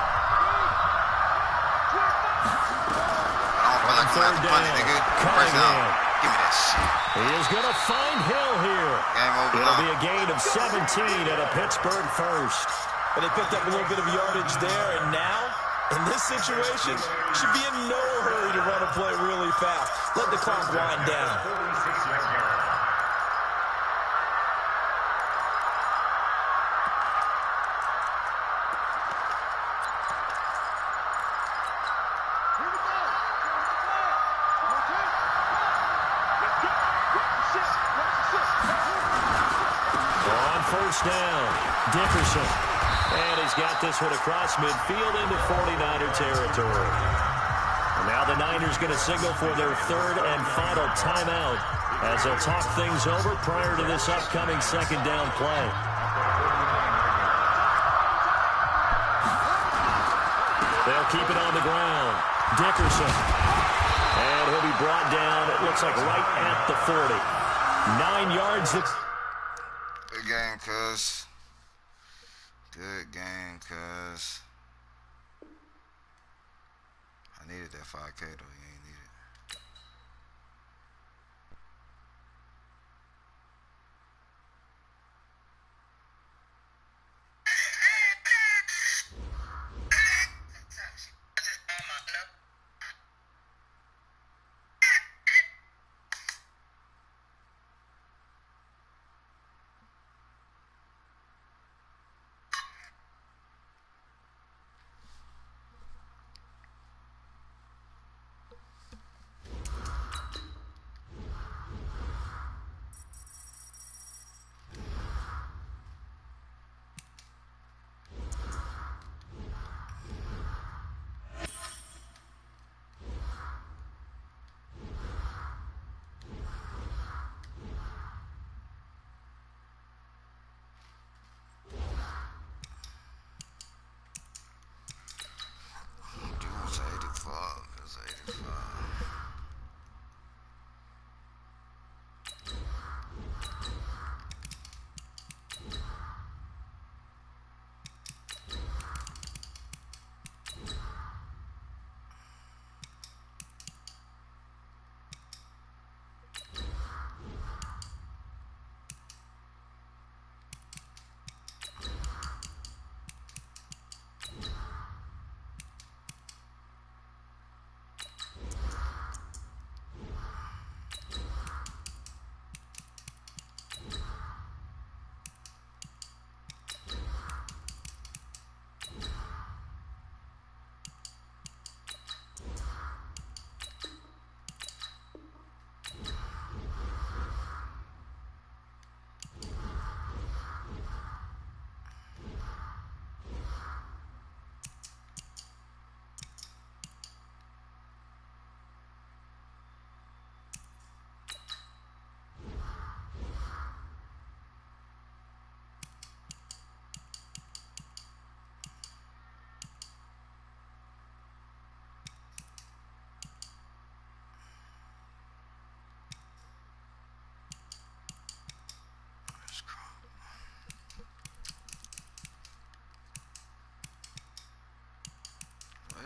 I don't feel like I'm going to punt it, nigga. First down. Give me that shit. He is going to find Hill here. Game over. It'll be a gain of 17 and a Pittsburgh first. And they picked up a little bit of yardage there, and now, in this situation, should be in no hurry to run a play really fast. Let the clock wind down. On first down, Dickerson. And he's got this one across midfield into 49er territory. And now the Niners going to signal for their 3rd and final timeout as they'll talk things over prior to this upcoming 2nd down play. They'll keep it on the ground. Dickerson. And he'll be brought down, it looks like right at the 40. 9 yards. Good game, cuz. Good game, cuz. I needed that 5K, though. You ain't need it.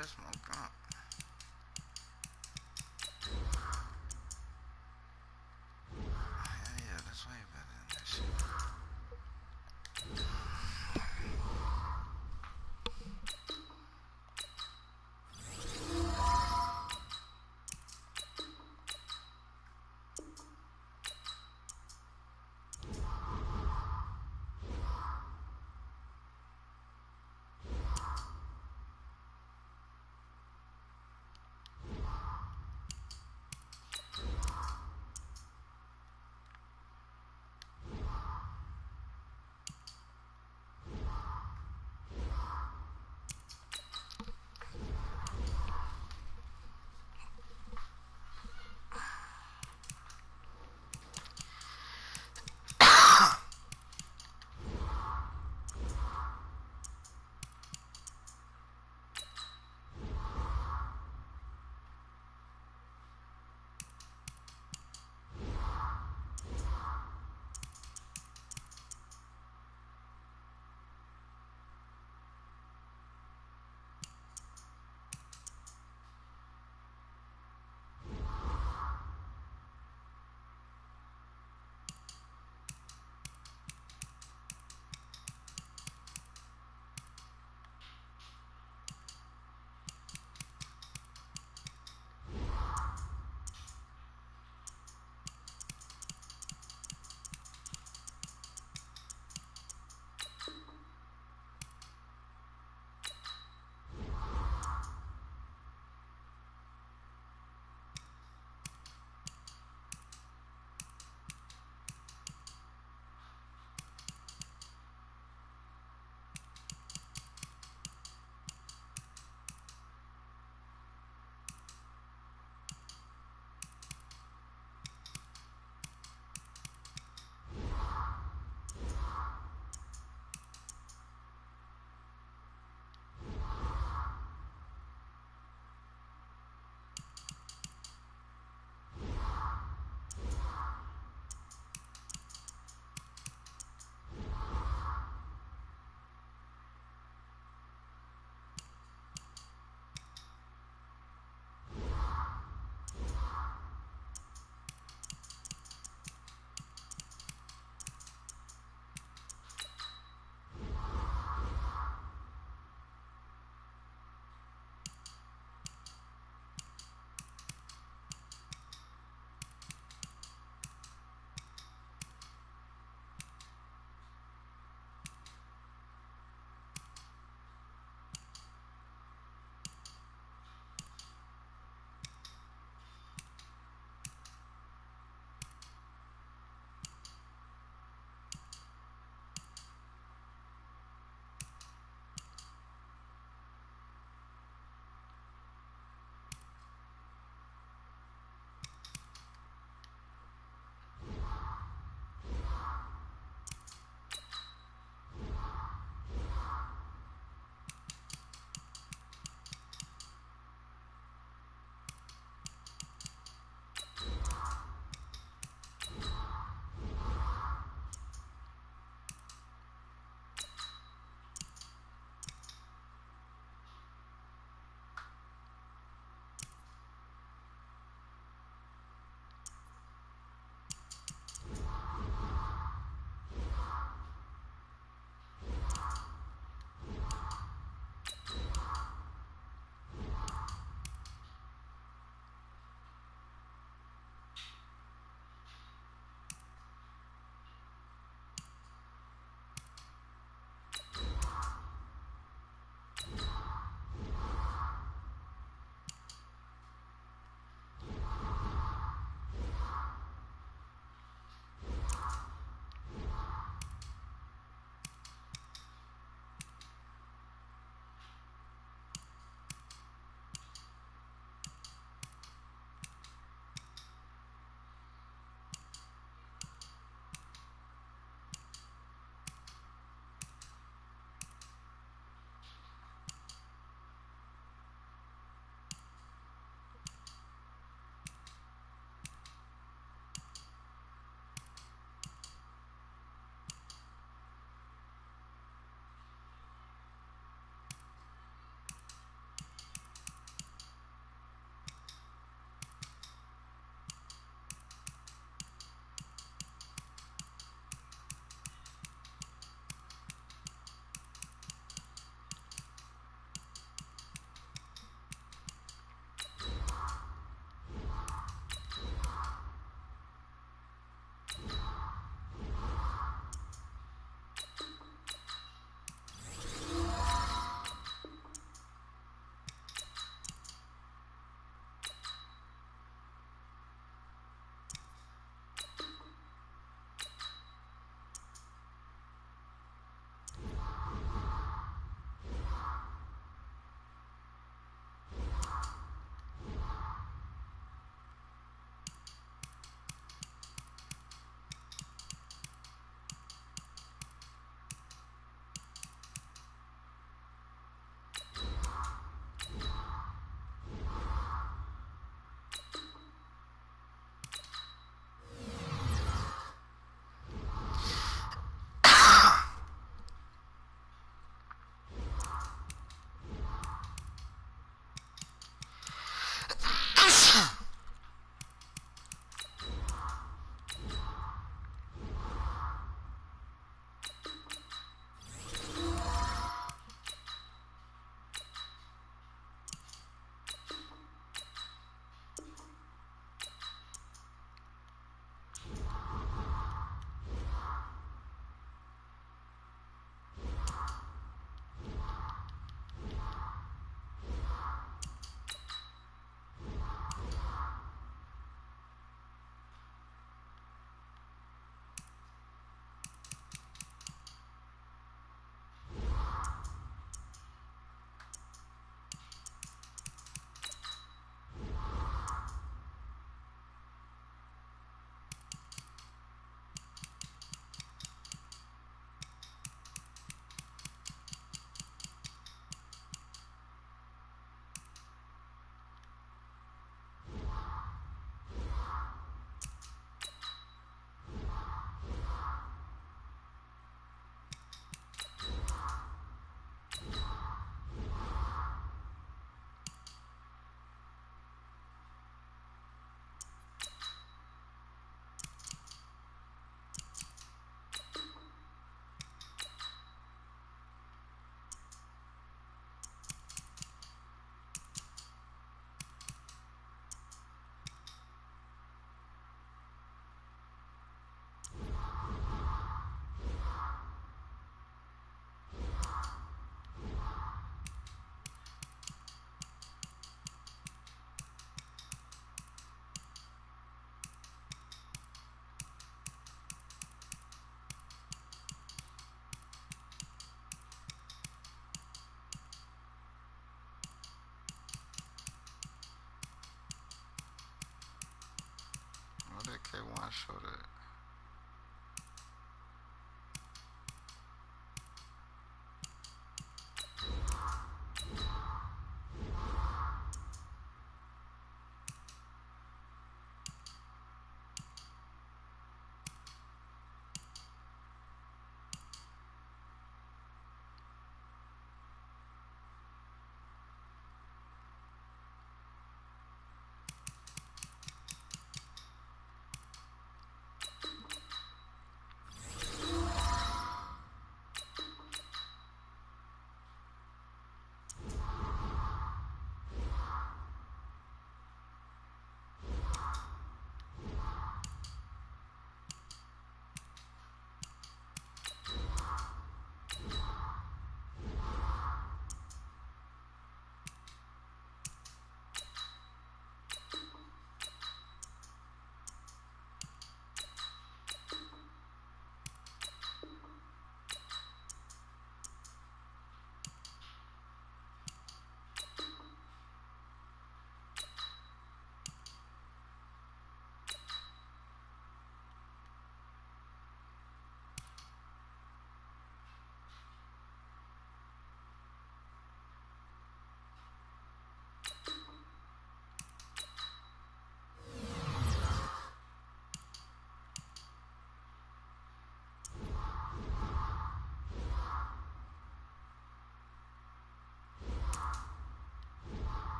that's my God.